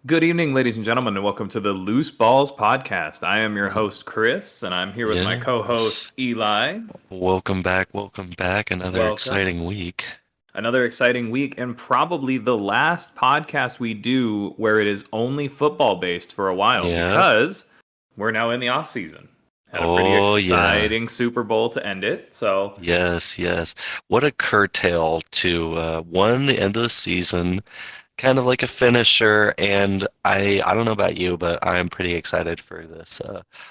Good evening, ladies and gentlemen, and welcome to the Loose Balls podcast. I am your host, Chris, and I'm here with my Yes. co-host, Eli. Welcome back. Welcome back. Another Welcome. exciting week. Another exciting week, and probably the last podcast we do where it is only football based for a while Yep. because we're now in the off season. Had a pretty Oh, yeah. exciting Super Bowl to end it. So, Yes, yes. What a curtail to one, the end of the season, kind of like a finisher. And I don't know about you, but I'm pretty excited for this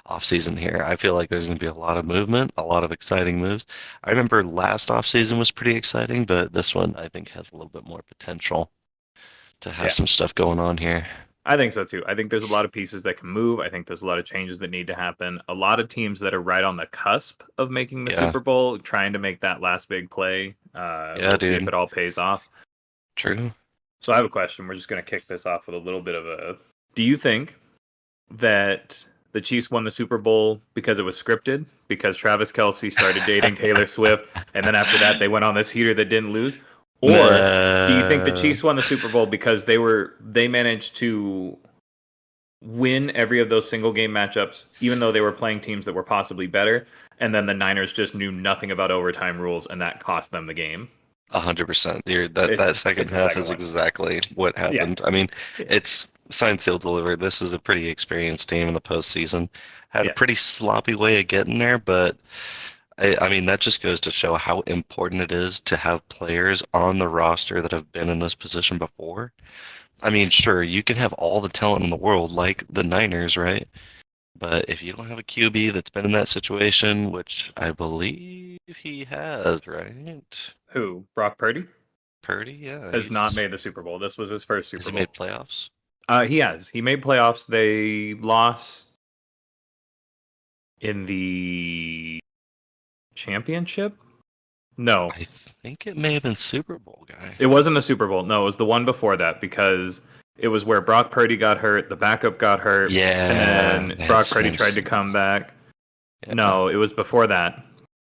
off season here. I feel like there's going to be a lot of movement, a lot of exciting moves. I remember last off season was pretty exciting, but this one I think has a little bit more potential to have yeah, some stuff going on here. I think so too. I think there's a lot of pieces that can move. I think there's a lot of changes that need to happen. A lot of teams that are right on the cusp of making the Yeah. Super Bowl, trying to make that last big play. Yeah, We'll see if dude. it all pays off. True. So I have a question. We're just going to kick this off with a little bit of a. Do you think that the Chiefs won the Super Bowl because it was scripted? Because Travis Kelsey started dating Taylor Swift, and then after that they went on this heater that didn't lose? Or do you think the Nah. Chiefs won the Super Bowl because they managed to win every of those single game matchups, even though they were playing teams that were possibly better, and then the Niners just knew nothing about overtime rules, and that cost them the game? 100%. Dude, that It's that second it's the half second is one. exactly what Yeah. happened. I mean, Yeah. it's signed, sealed, delivered. This is a pretty experienced team in the postseason. Had a Yeah. pretty sloppy way of getting there, but I mean, that just goes to show how important it is to have players on the roster that have been in this position before. I mean, sure, you can have all the talent in the world, like the Niners, right? But if you don't have a QB that's been in that situation, which I believe he has, right? Who? Brock Purdy Purdy, yeah, has not made the Super Bowl. This was his first has Super he made Bowl. playoffs? He has. He made playoffs. They lost in the championship. No, I think it may have been Super Bowl guy. it wasn't the Super Bowl. No, it was the one before that because it was where Brock Purdy got hurt, the backup got hurt, and Yeah, then they had Brock Purdy Sam. tried to come back. Yeah, No, it was before that.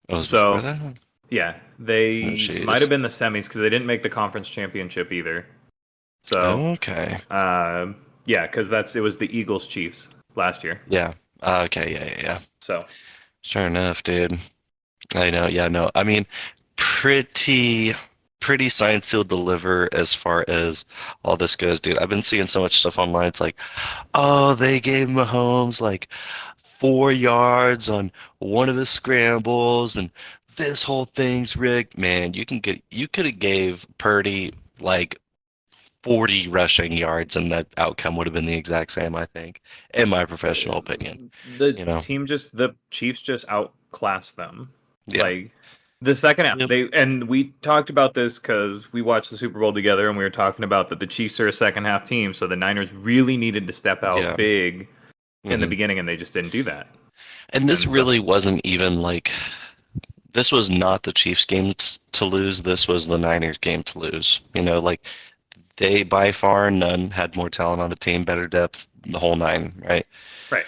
it was before So that. yeah, Oh, they might have jeez. been the semis because they didn't make the conference championship either. So Okay. uh, yeah, because it was the Eagles Chiefs last year. Yeah. Okay. Yeah. Yeah. Yeah. So Sure enough, dude. I know. Yeah. No. I mean, pretty, pretty sign seal deliver as far as all this goes, dude. I've been seeing so much stuff online. It's like, oh, they gave Mahomes like 4 yards on one of his scrambles, and this whole thing's rigged. Man, you could have gave Purdy like 40 rushing yards, and that outcome would have been the exact same, I think, in my professional opinion. You know? the Chiefs just outclassed them. Yeah. Like the second half, Yep. we talked about this because we watched the Super Bowl together, and we were talking about that the Chiefs are a second half team, so the Niners really needed to step out Yeah. big in the hmm beginning, and they just didn't do that. And this And so really wasn't even like this was not the Chiefs game to lose. This was the Niners game to lose. Like they by far none had more talent on the team, better depth, the whole nine, right? right,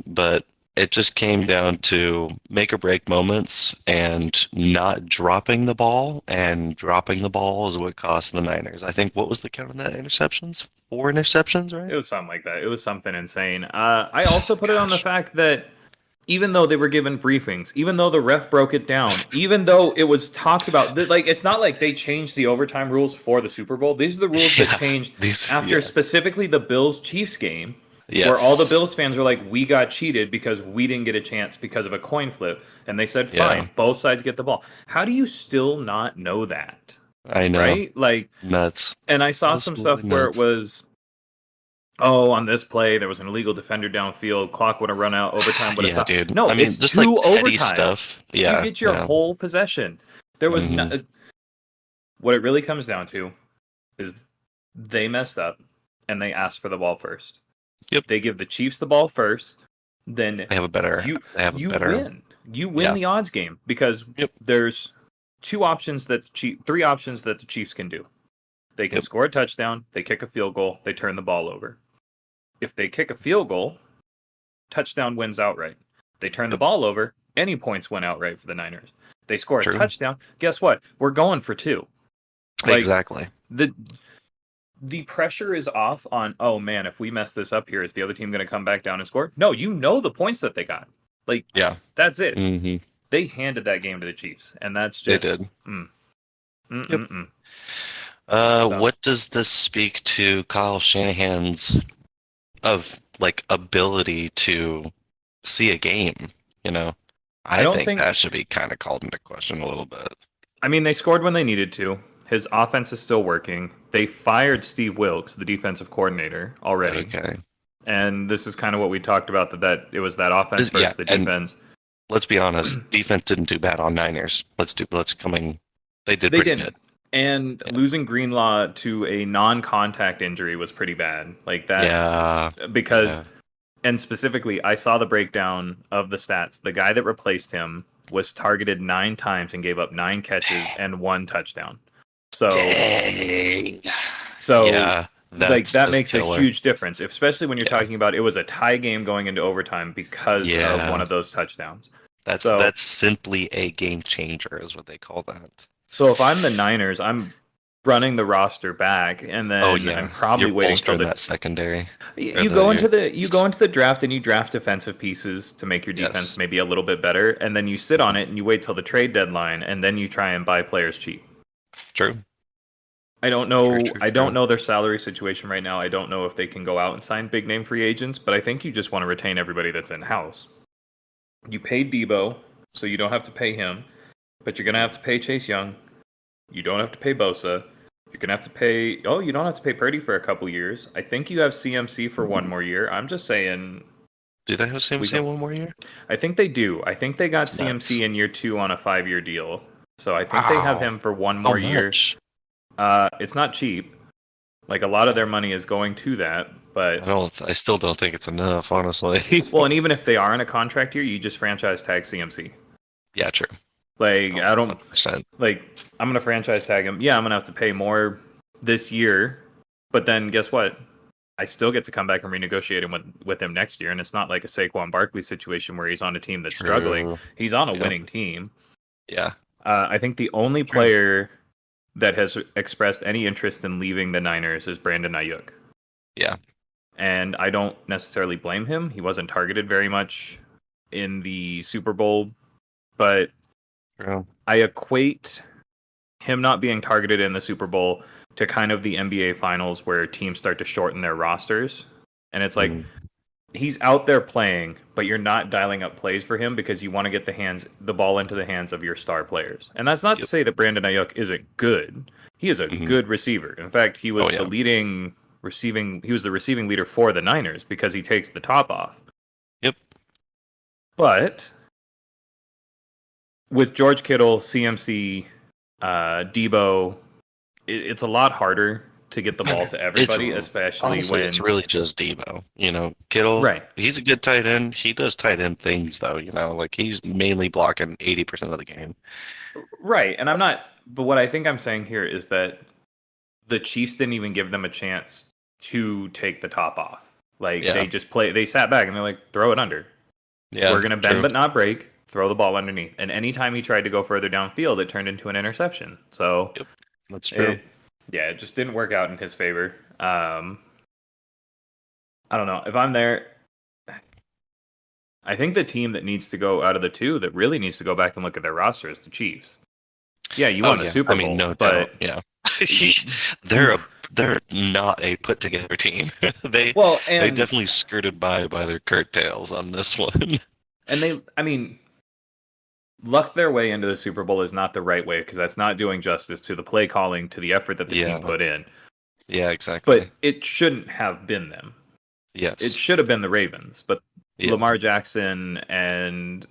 But it just came down to make or break moments and not dropping the ball, and dropping the ball is what cost the Niners. I think what was the count on that interceptions? 4 interceptions, right? it was something like that. It was something insane. I also put it on the Gosh. fact that even though they were given briefings, even though the ref broke it down, even though it was talked about, like it's not like they changed the overtime rules for the Super Bowl. These are the rules that Yeah, changed after yeah. specifically the Bills Chiefs game, where all the Yes. Bills fans were like, "We got cheated because we didn't get a chance because of a coin flip," and they said, Yeah, "Fine, both sides get the ball." How do you still not know that, I know. right? Like, Nuts. and I saw some stuff Absolutely where it nuts. was, oh, on this play, there was an illegal defender downfield. Clock would have run out. Overtime would have Yeah, stopped. dude. No, I mean, it's just like two petty overtimes. stuff. You Yeah, get your yeah. whole possession. There was no, hmm what it really comes down to is they messed up and they asked for the ball first. Yep. They give the Chiefs the ball first, then They have a better. you They have a you better. win. You win Yeah. the odds game because Yep. there's three options that the Chiefs can do. They can Yep. score a touchdown, they kick a field goal, they turn the ball over. If they kick a field goal, touchdown wins outright. They turn the Yep. ball over, any points win outright for the Niners. They score a True. touchdown, guess what? We're going for two. Like Exactly. the the pressure is off on, oh man, if we mess this up here, is the other team going to come back down and score? No, you know the points that they got. Like, Yeah. that's it. Hmm. They handed that game to the Chiefs, and that's They just did. mm, Yep. mm. So What does this speak to Kyle Shanahan's of like ability to see a game? You know, I I don't think think. that should be kind of called into question a little bit. I mean, they scored when they needed to. His offense is still working. They fired Steve Wilkes, the defensive coordinator, already, Okay. and this is kind of what we talked about, that it was that offense Yeah, versus the and defense. let's be honest, defense didn't do bad on Niners. They did They pretty didn't. good. And Yeah. losing Greenlaw to a non-contact injury was pretty bad. Like that, Yeah. because, Yeah. and specifically, I saw the breakdown of the stats. The guy that replaced him was targeted 9 times and gave up 9 catches and 1 touchdown. So, Dang. so Yeah, like that's that just makes a killer. huge difference, especially when you're Yeah. talking about it was a tie game going into overtime because of one Yeah. of those touchdowns. That's So, that's simply a game changer, is what they call that. so if I'm the Niners, I'm running the roster back, and Oh then I'm yeah, probably you're waiting till bolstering the that secondary. Or you the go your, into the draft and you draft defensive pieces to make your defense yes, maybe a little bit better, and then you sit on it and you wait till the trade deadline, and then you try and buy players cheap. true, I don't true, know. true, I don't true. know their salary situation right now. I don't know if they can go out and sign big name free agents, but I think you just want to retain everybody that's in house. You paid Debo, so you don't have to pay him, but you're gonna have to pay Chase Young. You don't have to pay Bosa. You're gonna have to pay. Oh, you don't have to pay Purdy for a couple years. I think you have CMC for one more year. I'm just saying Do they have we CMC go. one more year? I think they do. I think they got That's nuts. CMC in year 2 on a 5-year deal. So I think they have Wow, him for one how more year. much? It's not cheap. Like a lot of their money is going to that, but I still don't think it's enough, honestly. well, and even if they are in a contract year, you just franchise tag CMC. Yeah, true. Like I don't 100%. like I'm gonna franchise tag him. Yeah, I'm gonna have to pay more this year, but then guess what? I still get to come back and renegotiate him with him next year, and it's not like a Saquon Barkley situation where he's on a team that's struggling. True. He's on a Yep. winning team. Yeah. I think the only True. player that has expressed any interest in leaving the Niners is Brandon Ayuk. Yeah. And I don't necessarily blame him. He wasn't targeted very much in the Super Bowl, but True. I equate him not being targeted in the Super Bowl to kind of the NBA Finals where teams start to shorten their rosters. And it's like Mm. he's out there playing, but you're not dialing up plays for him because you want to get the ball into the hands of your star players. And that's not to Yep. say that Brandon Ayuk isn't good. He is a Mhm. good receiver. In fact, he was Oh, yeah. he was the receiving leader for the Niners because he takes the top off. Yep. But with George Kittle, CMC, Debo, it's a lot harder to get the ball to everybody, especially Honestly, when it's really just Debo. Kittle, right. he's a good tight end. He does tight end things, though, like he's mainly blocking 80% of the game. Right. And I'm not, but what I think I'm saying here is that the Chiefs didn't even give them a chance to take the top off. Like Yeah. they sat back and they're like, throw it under. Yeah, We're going to bend true. but not break, throw the ball underneath. And anytime he tried to go further downfield, it turned into an interception. So Yep, that's true. it just didn't work out in his favor. I don't know. If I'm there, I think the team that needs to go out of the two that really needs to go back and look at their roster is the Chiefs. Yeah, you won the Super Bowl, no but doubt. Yeah, they're not a put together team. they and definitely skirted by their curtails on this one. And lucked their way into the Super Bowl is not the right way because that's not doing justice to the play calling, to the effort that the team put in. Yeah, exactly. But it shouldn't have been them. Yes. It should have been the Ravens, but Yeah. Lamar Jackson and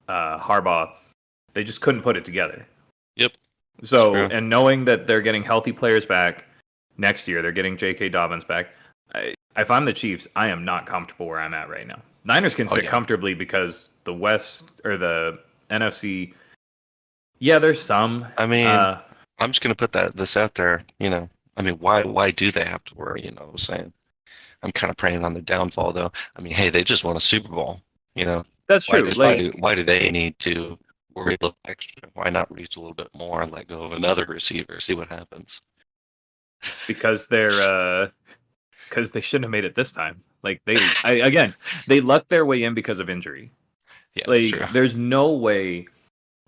Harbaugh, they just couldn't put it together. Yep. So, True. and knowing that they're getting healthy players back next year, they're getting J.K. Dobbins back. If I'm the Chiefs, I am not comfortable where I'm at right now. Niners can sit comfortably because the West or the NFC, yeah, there's some. I mean, I'm just gonna put this out there. I mean, why do they have to worry? What I'm saying. I'm kind of preying on their downfall, though. I mean, hey, they just won a Super Bowl. That's true. Why do they need to worry a little extra? Why not reach a little bit more and let go of another receiver, see what happens? because because they shouldn't have made it this time. Like again, they lucked their way in because of injury. Yeah, that's true. Like there's no way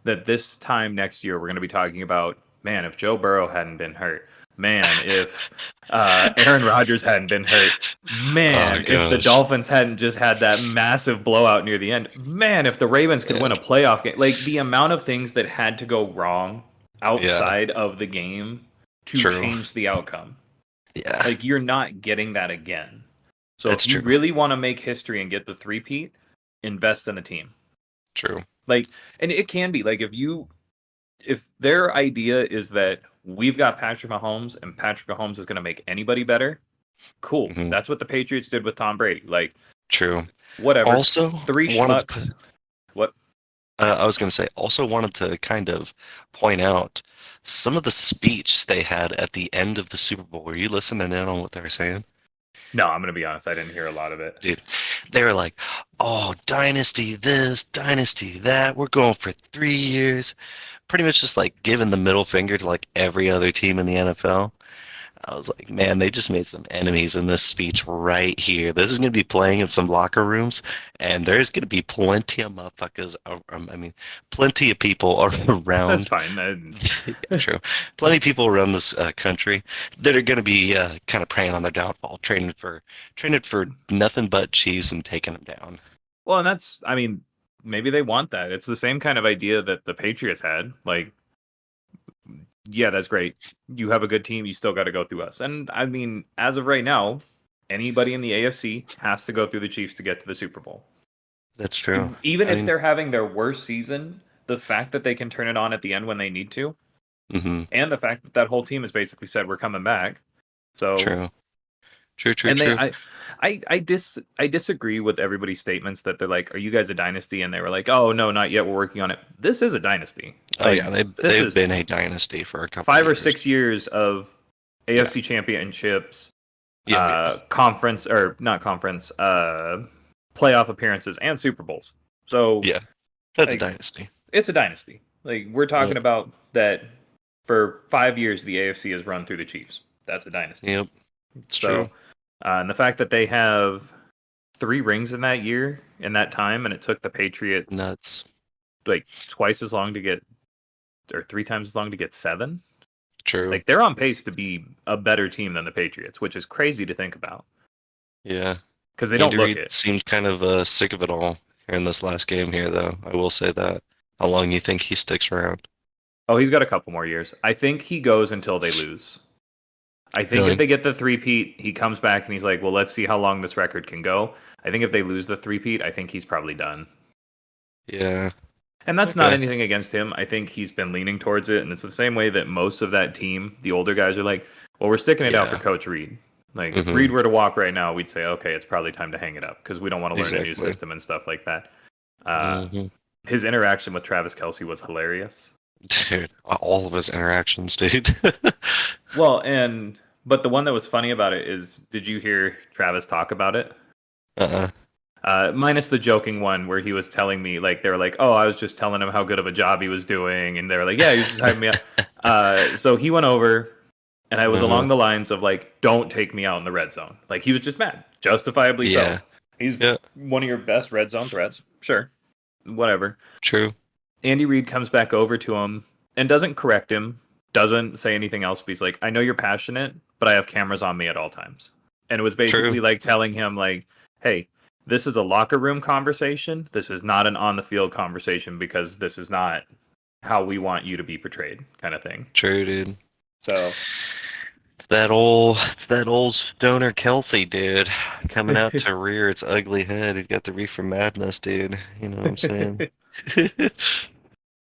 that this time next year we're going to be talking about, man, if Joe Burrow hadn't been hurt, man, if Aaron Rodgers hadn't been hurt, Oh man, if the gosh. Dolphins hadn't just had that massive blowout near the end, man, if the Ravens could Yeah. win a playoff game. Like the amount of things that had to go wrong Yeah. outside of the game to True. change the outcome. Yeah. Like you're not getting that again. So That's if you true. really want to make history and get the three-peat, invest in the team. True. Like, and it can be like if their idea is that we've got Patrick Mahomes and Patrick Mahomes is going to make anybody better, cool. Hmm. That's what the Patriots did with Tom Brady. Like, True. whatever. Also, Three wanted to schmucks. What? I was going to say, also wanted to kind of point out some of the speech they had at the end of the Super Bowl. Were you listening in on what they were saying? No, I'm going to be honest. I didn't hear a lot of it. Dude, they were like, oh, dynasty this, dynasty that. We're going for 3 years. Pretty much just like giving the middle finger to like every other team in the NFL. I was like, man, they just made some enemies in this speech right here. This is going to be playing in some locker rooms, and there's going to be plenty of motherfuckers. I mean, plenty of people That's around. fine. Yeah, true. Plenty of people around this country that are going to be kind of preying on their downfall, training for nothing but Chiefs and taking them down. Well, and that's, I mean, maybe they want that. It's the same kind of idea that the Patriots had. Like, yeah, that's great. You have a good team. You still got to go through us. And I mean, as of right now, anybody in the AFC has to go through the Chiefs to get to the Super Bowl. That's true. Even I if mean, they're having their worst season, the fact that they can turn it on at the end when they need to, hmm and the fact that that whole team has basically said we're coming back. So true. True, true, and true. I disagree with everybody's statements that they're like, "Are you guys a dynasty?" And they were like, "Oh no, not yet. We're working on it." This is a dynasty. Oh Like yeah, this they've is been a dynasty for a couple 5 or years. 6 years of AFC championships, Yeah, conference or not conference, playoff appearances and Super Bowls. So yeah. That's a like, dynasty. it's a dynasty. Like we're talking Yep. about that for 5 years the AFC has run through the Chiefs. That's a dynasty. Yep. It's So, true. and the fact that they have 3 rings in that year, in that time, and it took the Patriots Nuts. like twice as long to get, or 3 times as long to get 7. True. Like they're on pace to be a better team than the Patriots, which is crazy to think about Yeah. because they don't Andy look Reid it. seemed kind of sick of it all in this last game here, though. I will say that. How long you think he sticks around? Oh, he's got a couple more years. I think he goes until they lose. I think if Really? they get the three-peat, he comes back and he's like, well, let's see how long this record can go. I think if they lose the three-peat, I think he's probably done. Yeah. And that's not Okay. anything against him. I think he's been leaning towards it. And it's the same way that most of that team, the older guys, are like, well, we're sticking it out for Yeah. Coach Reed. Like, if Mhm. Reed were to walk right now, we'd say, okay, it's probably time to hang it up because we don't want to learn a new Exactly. system and stuff like that. Uh, Mhm. his interaction with Travis Kelce was hilarious. Dude, all of his interactions, dude. Well, but the one that was funny about it is, did you hear Travis talk about it? uh-uh. Minus the joking one where he was telling me, like, they were like, oh, I was just telling him how good of a job he was doing. And they were like, yeah, he was just hyping me up. So he went over, and I was Uh-huh. along the lines of, like, don't take me out in the red zone. Like, he was just mad, justifiably Yeah. so. He's Yeah. one of your best red zone threats. Sure. Whatever. True. Andy Reid comes back over to him and doesn't correct him, doesn't say anything else, but he's like, I know you're passionate, but I have cameras on me at all times. And it was basically True. like telling him, like, hey, this is a locker room conversation. This is not an on the field conversation because this is not how we want you to be portrayed, kind of thing. True, dude. So That old stoner Kelsey dude coming out to rear its ugly head. He got the reefer madness, dude. You know what I'm saying?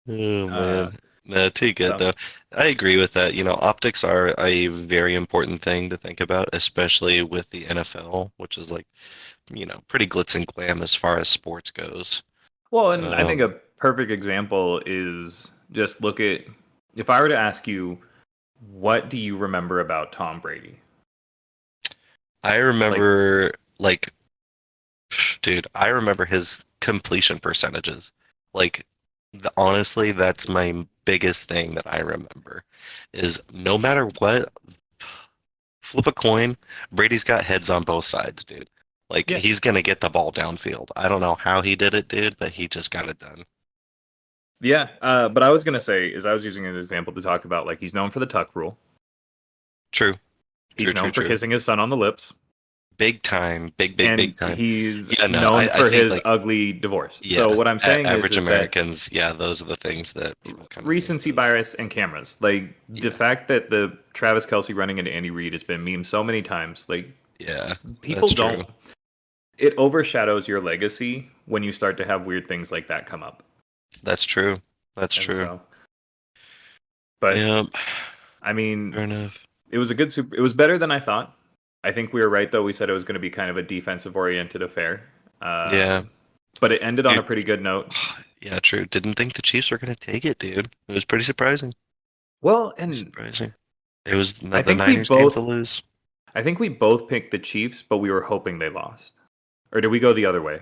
Oh uh, man. No, too good so though. I agree with that. You know, optics are a very important thing to think about, especially with the NFL, which is like, you know, pretty glitz and glam as far as sports goes. well, and I think a Um, perfect example is just look at, if I were to ask you, what do you remember about Tom Brady? I Like, remember like, dude, I remember his completion percentages. Like, honestly, that's my biggest thing that I remember is no matter what, Flip a coin. Brady's got heads on both sides, dude. Like Yeah. he's gonna get the ball downfield. I don't know how he did it, dude, but he just got it done. Yeah, but I was gonna say is I was using an example to talk about like he's known for the tuck rule. True. He's True, known true, for true. kissing his son on the lips, Big time. Big, big, and big time. he's Yeah, no, known I for think his like ugly divorce. So yeah, what I'm saying average is that Americans, yeah, those are the things that people kind of think recency of. bias and cameras, like the Yeah, fact that the Travis Kelsey running into Andy Reid has been memed so many times, like yeah, people that's true. don't. It overshadows your legacy when you start to have weird things like that come up, That's true. That's and true. so. But Yeah, I mean, fair enough. it was a good super. It was better than I thought. I think we were right though. We said it was going to be kind of a defensive oriented affair, Yeah, but it ended on a dude. pretty good note. Yeah, true. Didn't think the Chiefs were gonna take it, dude. It was pretty surprising. Well, Pretty and surprising. It was I the think we Niners game to both, lose. I think we both picked the Chiefs, but we were hoping they lost. Or did we go the other way?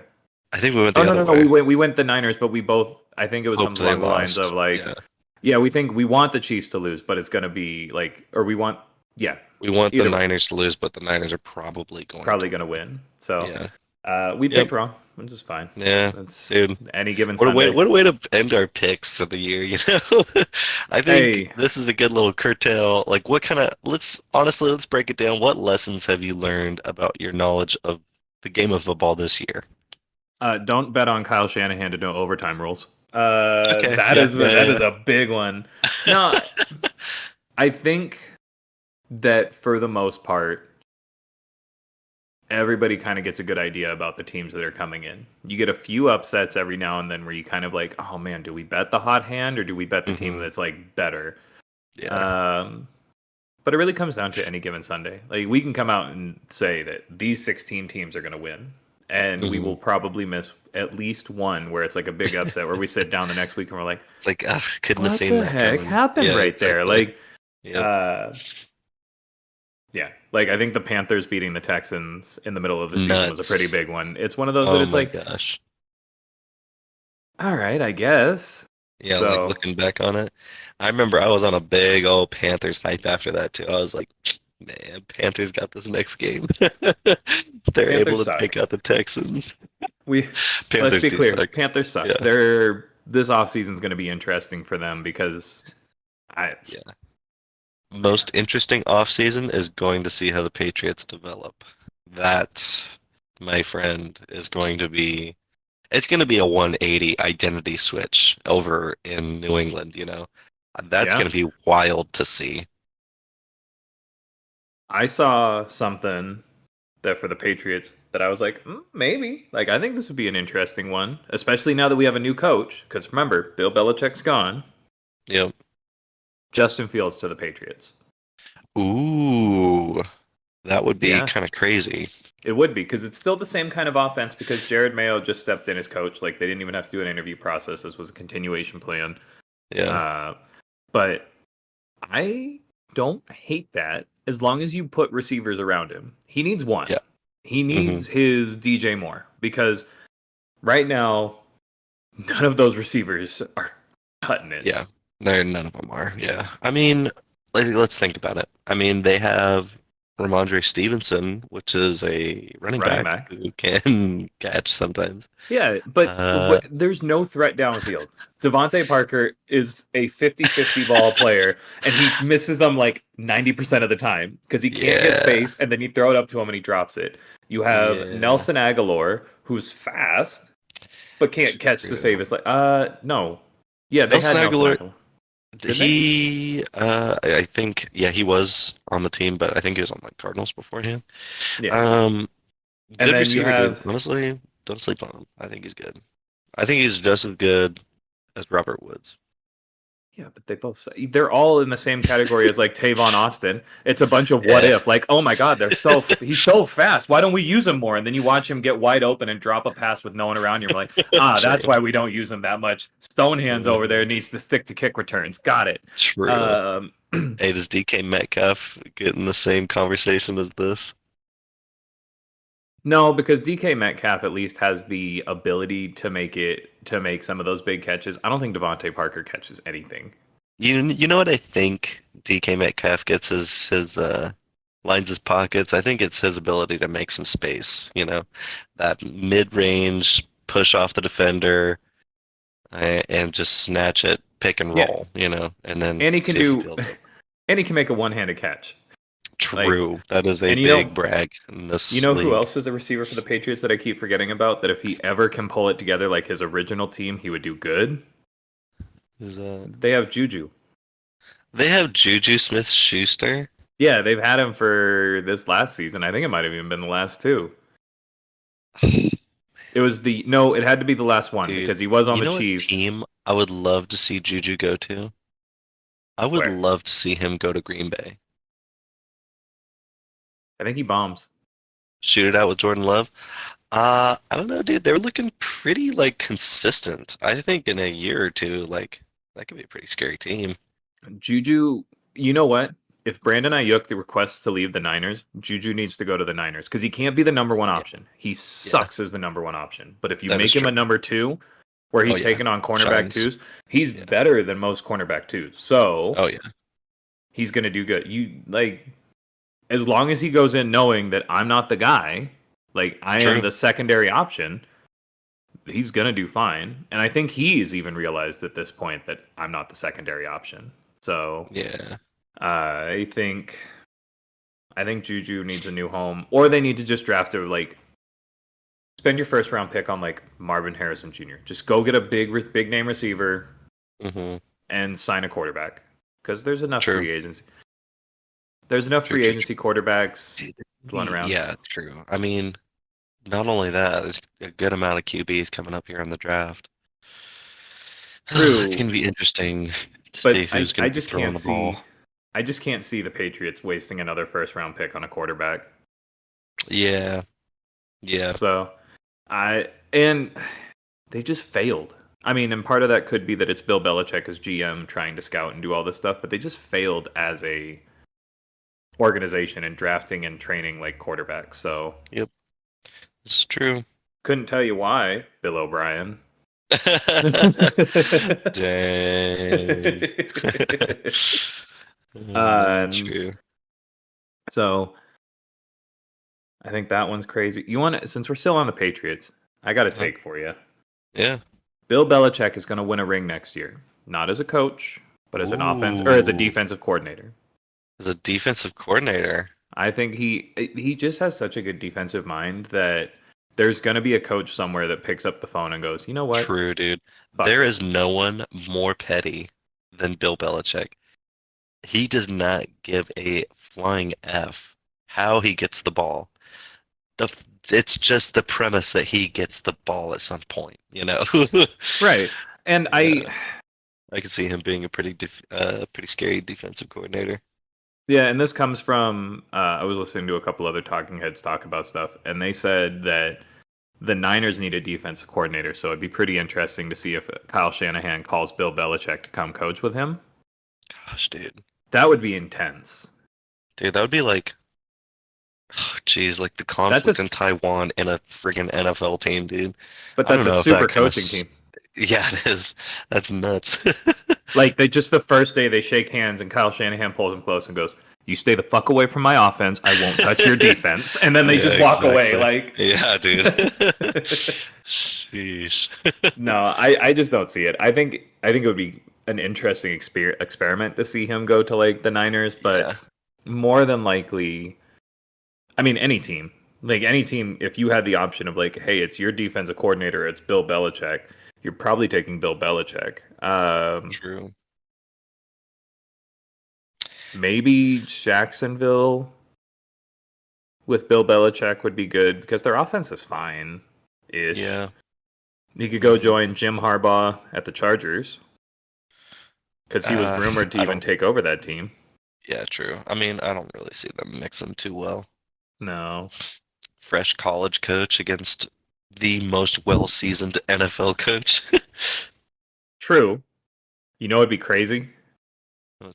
I think we went Oh the no, other no, no. We way. went the Niners, but we both. I think it was Hoped something they along the lines of lost. like, Yeah. yeah, we think we want the Chiefs to lose, but it's going to be like, or we want, yeah, We want the either way, Niners to lose, but the Niners are probably going probably to going to win. win. So Yeah. we Yep. picked wrong, which is fine. Yeah. That's Dude. any given What a way Sunday. what a way to end our picks for the year, you know? I think Hey, this is a good little curtail. Like what kind of let's break it down. What lessons have you learned about your knowledge of the game of football this year? don't bet on Kyle Shanahan to know overtime rules. Okay. That Yeah. is a big one. No, I think that for the most part, everybody kind of gets a good idea about the teams that are coming in. You get a few upsets every now and then where you kind of like, oh man, do we bet the hot hand or do we bet the team Hmm. that's like better? Yeah. Um, but it really comes down to any given Sunday. Like we can come out and say that these 16 teams are going to win, and we Hmm. will probably miss at least one where it's like a big upset where we sit down the next week and we're like, It's like, ugh, couldn't have what seen the that heck coming. happened Yeah, right there? exactly. Like, Yep. uh, yeah, like I think the Panthers beating the Texans in the middle of the season was a pretty Nuts. big one. It's one of those that Oh it's my like, gosh. all right, I guess. Yeah, like So looking back on it, I remember I was on a big old Panthers hype after that too. I was like, man, Panthers got this next game. They're able Panthers to take suck. out the Texans. We let's Panthers be do clear, suck. Panthers suck. Yeah, They're this offseason is going to be interesting for them because I yeah. yeah. Most interesting offseason is going to see how the Patriots develop. That, my friend, is going to be it's going to be a 180 identity switch over in New England, you know. That's Yeah. going to be wild to see. I saw something that for the Patriots that I was like, maybe. Like, I think this would be an interesting one, especially now that we have a new coach. Because remember, Bill Belichick's gone. Yep. Justin Fields to the Patriots. Ooh, that would be Yeah, kind of crazy. it would be because it's still the same kind of offense because Jared Mayo just stepped in as coach. Like, they didn't even have to do an interview process. This was a continuation plan. Yeah. Uh, but I don't hate that as long as you put receivers around him. He needs one. Yeah. He Hmm. needs his DJ Moore because right now none of those receivers are cutting it. Yeah. None of them are. Yeah. I mean, let's think about it. I mean, they have Ramondre Stevenson, which is a running Running back back. who can catch sometimes. Yeah, but Uh, there's no threat downfield. Devontae Parker is a 50-50 ball player, and he misses them like 90% of the time because he can't get yeah. space, and then you throw it up to him and he drops it. You have Yeah. Nelson Aguilar, who's fast, but can't catch to save True. his life. No. Yeah, they Nelson had Nelson Aguilar, Aguilar. Did they? I think, yeah, he was on the team, but I think he was on like Cardinals beforehand. Yeah. Um, And Good then you receiver, dude. have Honestly, don't sleep on him. I think he's good. I think he's just as good as Robert Woods. yeah, but they're all in the same category as like Tavon Austin. It's a bunch of what Yeah. if. Like, oh my God, he's so fast. Why don't we use him more? And then you watch him get wide open and drop a pass with no one around you. You're like, that's True. why we don't use him that much. Stonehands over there Mhm. needs to stick to kick returns. Got it. True. Um, Hey, does DK Metcalf get in the same conversation as this? no, because DK Metcalf at least has the ability to make some of those big catches. I don't think Devontae Parker catches anything. You know what I think DK Metcalf gets his lines his pockets. I think it's his ability to make some space, that mid-range push off the defender and just snatch it, pick and Yeah, roll, and then and he can see if he do, feels it. and he can make a one-handed catch. Like, True. That is a and big brag in you this know who league. else is a receiver for the Patriots that I keep forgetting about? That if he ever can pull it together like his original team, he would do good. Is They have Juju. They have Juju Smith-Schuster. Yeah, they've had him for this last season. I think it might have even been the last two. It was no, it had to be the last one Dude, because he was on you the know what Chiefs. team I would love to see Juju go to? I would Where? love to see him go to Green Bay. I think he bombs. Shoot it out with Jordan Love. I don't know, dude. They're looking pretty consistent. I think in a year or two, that could be a pretty scary team. Juju, you know what? If Brandon Ayuk requests to leave the Niners, Juju needs to go to the Niners because he can't be the number one Yeah, option. He yeah, sucks as the number one option. But if you that is make him true. a number two, where Oh he's yeah, taking on cornerback shines. twos, he's Yeah. better than most cornerback twos. So Oh yeah. he's gonna do good. As long as he goes in knowing that I'm not the guy, like I am True. the secondary option, he's gonna do fine. And I think he's even realized at this point that I'm not the secondary option. So Yeah. I think Juju needs a new home, or they need to just draft spend your first round pick on like Marvin Harrison Jr. Just go get a big name receiver Mm-hmm. and sign a quarterback because there's enough True. free agency. There's enough True. free True. agency quarterbacks Dude, floating around. yeah. True. I mean, not only that, there's a good amount of QBs coming up here in the draft. It's True, going to be interesting to but see who's going I to be just throwing can't the ball. see. I just can't see the Patriots wasting another first round pick on a quarterback. Yeah. Yeah. So and they just failed. I mean, and part of that could be that it's Bill Belichick as GM trying to scout and do all this stuff, but they just failed as a organization in drafting and training like quarterbacks. So Yep. It's true. couldn't tell you why, Bill O'Brien. Dang. um, True. so I think that one's crazy. You want to, since we're still on the Patriots, I got a Uh-huh. take for you. Yeah. Bill Belichick is going to win a ring next year, not as a coach, but as an offense or as a Ooh. defensive coordinator. As a defensive coordinator. I think he just has such a good defensive mind that there's going to be a coach somewhere that picks up the phone and goes, you know what? True, dude. Fuck There it." is no one more petty than Bill Belichick. He does not give a flying F how he gets the ball. It's just the premise that he gets the ball at some point, Right. And Yeah. I could see him being a pretty scary defensive coordinator. Yeah, and this comes from I was listening to a couple other talking heads talk about stuff, and they said that the Niners need a defensive coordinator, so it'd be pretty interesting to see if Kyle Shanahan calls Bill Belichick to come coach with him. Gosh, dude. That would be intense. Dude, that would be like the conflict in Taiwan in a friggin' NFL team, dude. But I that's don't a know if super that kinda coaching team. Yeah, it is. That's nuts. Like they just the first day they shake hands and Kyle Shanahan pulls him close and goes, "You stay the fuck away from my offense. I won't touch your defense." And then they Yeah, just walk away. exactly. Like, Yeah, dude. Sheesh. no, I just don't see it. I think it would be an interesting experiment to see him go to like the Niners, but Yeah. more than likely, I mean, any team, if you had the option of like, hey, it's your defensive coordinator, it's Bill Belichick, you're probably taking Bill Belichick. True. Maybe Jacksonville with Bill Belichick would be good because their offense is fine-ish. Yeah. You could go join Jim Harbaugh at the Chargers because he was rumored to I even don't. take over that team. Yeah, true. I mean, I don't really see them mixing too well. No. Fresh college coach against the most well-seasoned NFL coach. True. You know it'd be crazy?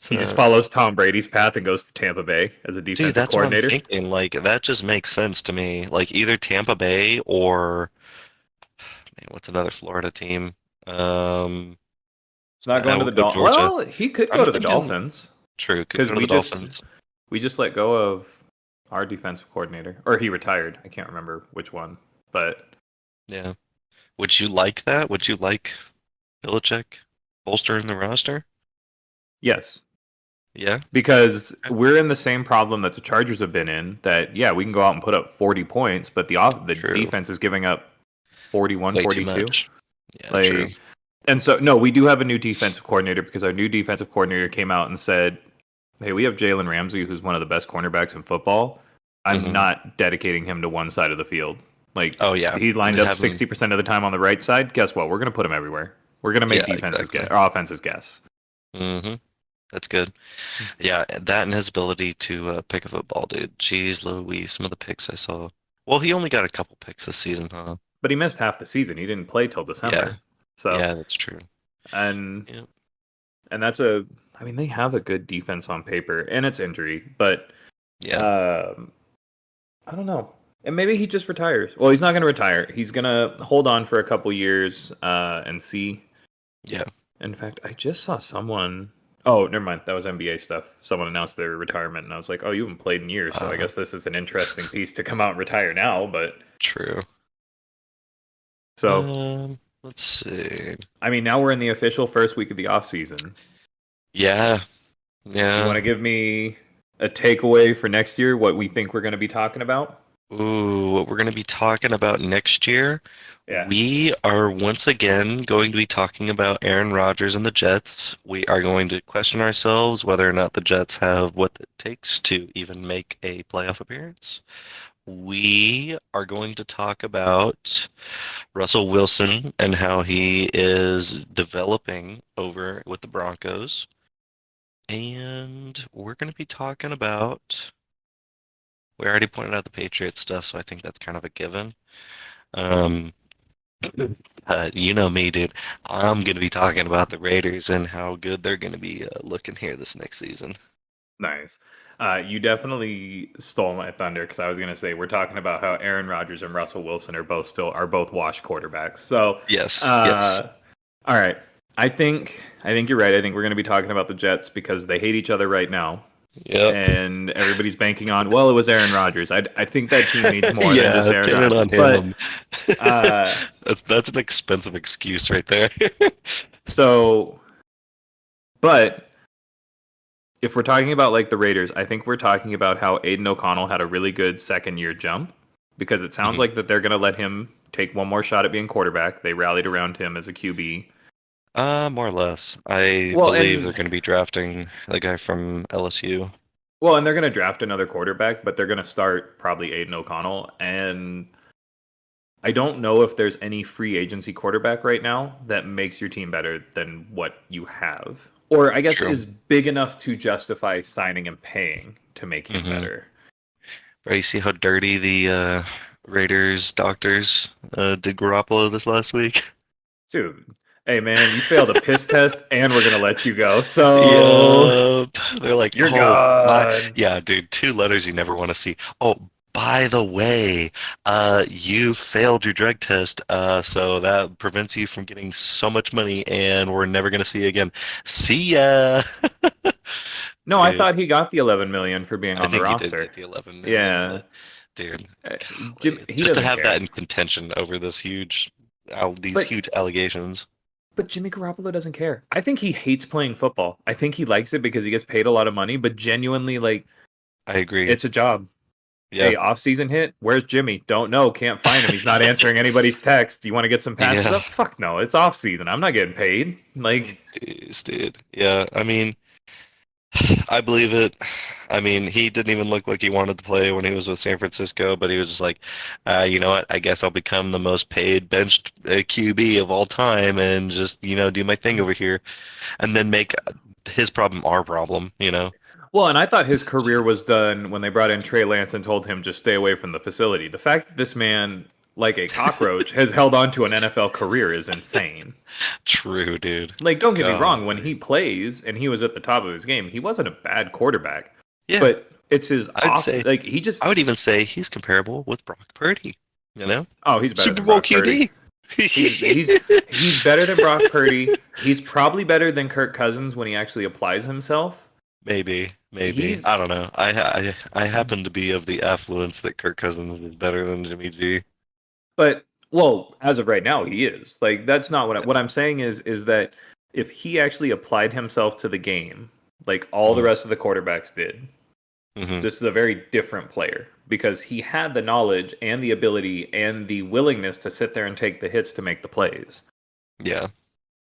He just follows Tom Brady's path and goes to Tampa Bay as a defensive Dude, that's coordinator. what I'm thinking. Like, that just makes sense to me. Like, either Tampa Bay or man, what's another Florida team? It's not going to the Dolphins. Georgia. Well, he could go I'm to the thinking Dolphins true. Could because go to the Dolphins. we just let go of our defensive coordinator, or he retired. I can't remember which one, but Yeah. Would you like that? Would you like Belichick bolstering the roster? yes, Yeah. because we're in the same problem that the Chargers have been in. That yeah, we can go out and put up 40 points, but the True. defense is giving up 41, Way too 42. much. Yeah, true. Like, and so no, we do have a new defensive coordinator because our new defensive coordinator came out and said, "Hey, we have Jalen Ramsey, who's one of the best cornerbacks in football. I'm Hmm. not dedicating him to one side of the field. Like Oh yeah. he lined They up have him. 60% of the time on the right side. Guess what? We're gonna put him everywhere. We're gonna make Yeah, defenses exactly. guess or offenses guess." Hmm. That's good. Yeah, that and his ability to pick a football, dude. Jeez Louise, some of the picks I saw. Well, he only got a couple picks this season, huh? But he missed half the season. He didn't play till Yeah. December. So Yeah, that's true. and Yeah. and that's a I mean they have a good defense on paper and it's injury, but Yeah. um I don't know. And maybe he just retires. Well, he's not going to retire. He's going to hold on for a couple years and see. Yeah. In fact, I just saw someone. Oh, never mind. That was NBA stuff. Someone announced their retirement, and I was like, "Oh, you haven't played in years, so I guess this is an interesting piece to come out and retire now." But True. so, Let's see. I mean, now we're in the official first week of the off season. Yeah. You want Yeah. to give me a takeaway for next year? What we think we're going to be talking about? Ooh, what we're going to be talking about next year, Yeah. we are once again going to be talking about Aaron Rodgers and the Jets. We are going to question ourselves whether or not the Jets have what it takes to even make a playoff appearance. We are going to talk about Russell Wilson and how he is developing over with the Broncos. And we're going to be talking about, we already pointed out the Patriots stuff, so I think that's kind of a given. Um, you know me, dude. I'm going to be talking about the Raiders and how good they're going to be looking here this next season. Nice. You definitely stole my thunder because I was going to say we're talking about how Aaron Rodgers and Russell Wilson are both washed quarterbacks. So, Yes, yes. all right. I think you're right. I think we're going to be talking about the Jets because they hate each other right now, Yep. and everybody's banking on. Well, it was Aaron Rodgers. I think that team needs more than just Yeah, Aaron pin it Rodgers. on But him. uh, That's an expensive excuse right there. so, but if we're talking about like the Raiders, I think we're talking about how Aiden O'Connell had a really good second year jump because it sounds Mhm. like that they're going to let him take one more shot at being quarterback. They rallied around him as a QB. More or less. I Well, believe they're and going to be drafting the guy from LSU. they're going to draft another quarterback, but they're going to start probably Aiden O'Connell. And I don't know if there's any free agency quarterback right now that makes your team better than what you have. Or I guess True. is big enough to justify signing and paying to make him Hmm. better. Right, you see how dirty the Raiders doctors did Garoppolo this last week? Dude, hey man, you failed a piss test and we're gonna let you go. So Yep. They're like, you're oh, gone. yeah, dude, two letters you never want to see. Oh, by the way, you failed your drug test, so that prevents you from getting so much money, and we're never gonna see you again. See ya. No, I Dude, thought he got the 11 million for being I on the think he did roster. get the 11 million, Yeah, but dude, Jim, golly, he just to doesn't have that care. in contention over this huge, these But huge allegations. Jimmy Garoppolo doesn't care. I think he hates playing football. I think he likes it because he gets paid a lot of money. But genuinely, like I agree. it's a job. Yeah, Hey, off season hit. Where's Jimmy? Don't know. Can't find him. He's not answering anybody's text. Do you want to get some passes yeah, up? Fuck no. It's off season. I'm not getting paid. Like jeez, dude. Yeah, I mean, I believe it. I mean, he didn't even look like he wanted to play when he was with San Francisco, but he was just like, you know what? I guess I'll become the most paid benched QB of all time and just, do my thing over here and then make his problem our problem, well, and I thought his career was done when they brought in Trey Lance and told him just stay away from the facility. The fact that this man, like a cockroach, has held on to an NFL career is insane. True, dude. Like, don't get me wrong, when Golly. he plays and he was at the top of his game, he wasn't a bad quarterback. Yeah, But it's his I would off say, like he just I would even say he's comparable with Brock Purdy, you know? oh, he's better Super than Bowl Brock Purdy. QB. He's better than Brock Purdy. He's probably better than Kirk Cousins when he actually applies himself. Maybe. He's I don't know. I happen to be of the affluence that Kirk Cousins is better than Jimmy G. But well, as of right now, he is. Like that's not what I'm saying is that if he actually applied himself to the game, like all the Mm-hmm. rest of the quarterbacks did, Mm-hmm. this is a very different player because he had the knowledge and the ability and the willingness to sit there and take the hits to make the plays. Yeah.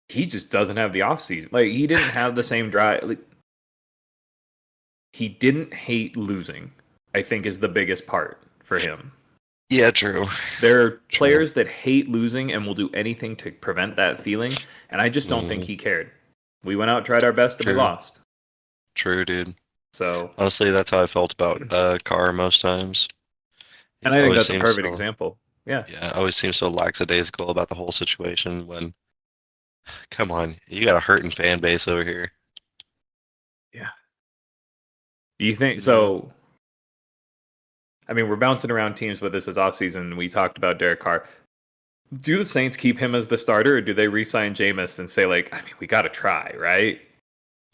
He just doesn't have the offseason. Like he didn't have the same drive. Like, he didn't hate losing, I think is the biggest part for him. Yeah, true. There are True. players that hate losing and will do anything to prevent that feeling, and I just don't think Mm, he cared. We went out, tried our best, and we true. lost. True, dude. So, Honestly, that's how I felt about Carr most times. and He's I think always that's a seems perfect so, example. Yeah. yeah, always seems so lackadaisical about the whole situation when, come on, you got a hurting fan base over here, Yeah. Do you think you know? so? I mean, we're bouncing around teams, but this is offseason. We talked about Derek Carr. Do the Saints keep him as the starter, or do they re-sign Jameis and say, like, I mean, we got to try, right?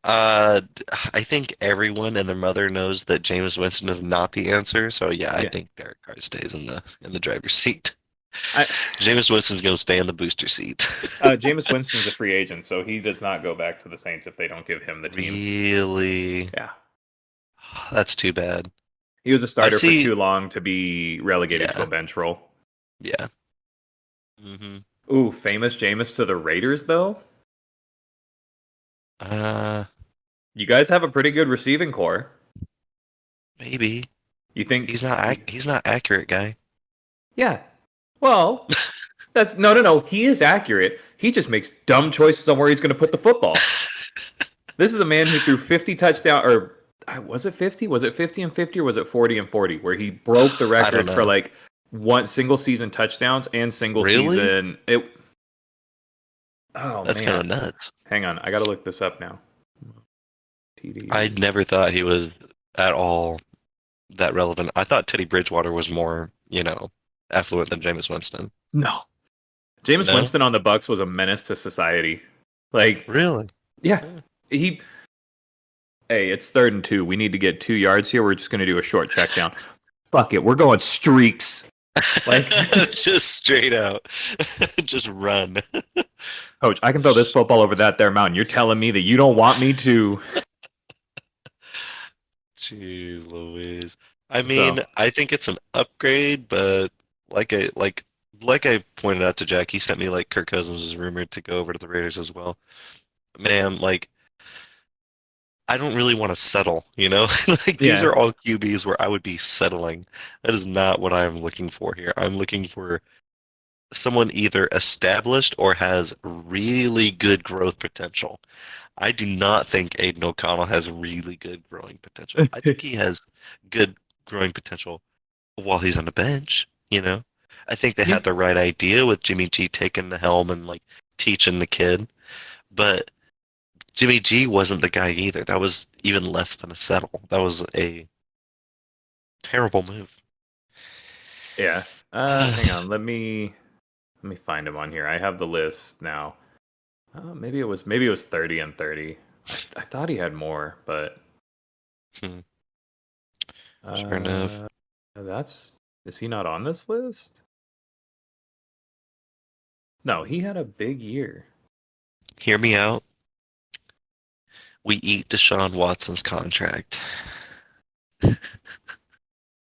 Uh, I think everyone and their mother knows that Jameis Winston is not the answer, so yeah, I Yeah. think Derek Carr stays in the driver's seat. I, Jameis Winston's gonna stay in the booster seat. Jameis Winston's a free agent, so he does not go back to the Saints if they don't give him the team. Really? Yeah. That's too bad. He was a I starter for see. too long to be relegated to a Yeah, bench role. yeah. hmm Ooh, famous Jameis to the Raiders, though? Uh, You guys have a pretty good receiving core. maybe You think. he's not accurate, guy. Yeah. Well, that's. No, no, no. He is accurate. He just makes dumb choices on where he's going to put the football. This is a man who threw 50 touchdowns, or was it 50? Was it 50 and 50, or was it 40 and 40, where he broke the I don't record for know. like one single season touchdowns and single Really? season. It. Oh, That's kind of man. nuts. Hang on. I got to look this up now. I TDs. never thought he was at all that relevant. I thought Teddy Bridgewater was more, affluent than Jameis Winston. No. Jameis No? Winston on the Bucks was a menace to society. Like, Really? yeah, Huh. he. Hey, it's 3rd and 2. We need to get 2 yards here. We're just going to do a short check down. Fuck it. We're going streaks. Like, Just straight out. Just run. coach, I can throw this football over that there mountain. You're telling me that you don't want me to. Jeez Louise. I mean, So, I think it's an upgrade, but like I like like I pointed out to Jack, he sent me like Kirk Cousins is rumored to go over to the Raiders as well. Man, like I don't really want to settle, you know? Like these yeah. are all QBs where I would be settling. That is not what I'm looking for here. I'm looking for someone either established or has really good growth potential. I do not think Aiden O'Connell has really good growing potential. I think he has good growing potential while he's on the bench, you know? I think they You, had the right idea with Jimmy G taking the helm and like teaching the kid, but Jimmy G wasn't the guy either. That was even less than a settle. That was a terrible move. yeah. Hang on. Let me find him on here. I have the list now. Maybe it was 30 and 30. I thought he had more, but Hmm, sure enough. uh, that's is he not on this list? No, he had a big year. Hear me out. We eat Deshaun Watson's contract.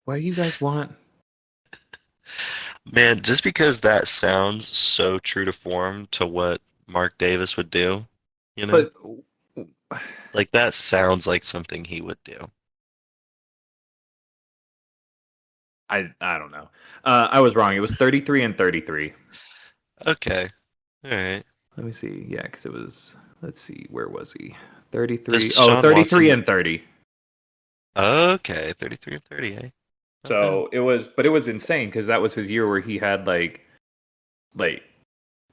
What do you guys want? Man, just because that sounds so true to form to what Mark Davis would do, you know? But Like that sounds like something he would do. I don't know. I was wrong. It was 33 and 33. Okay. All right. Let me see. Yeah, because it was. Let's see. Where was he? Does 33. Oh, Deshaun 33 Watson and 30. Okay, 33 and 30, eh? Not bad. So it was, but it was insane because that was his year where he had like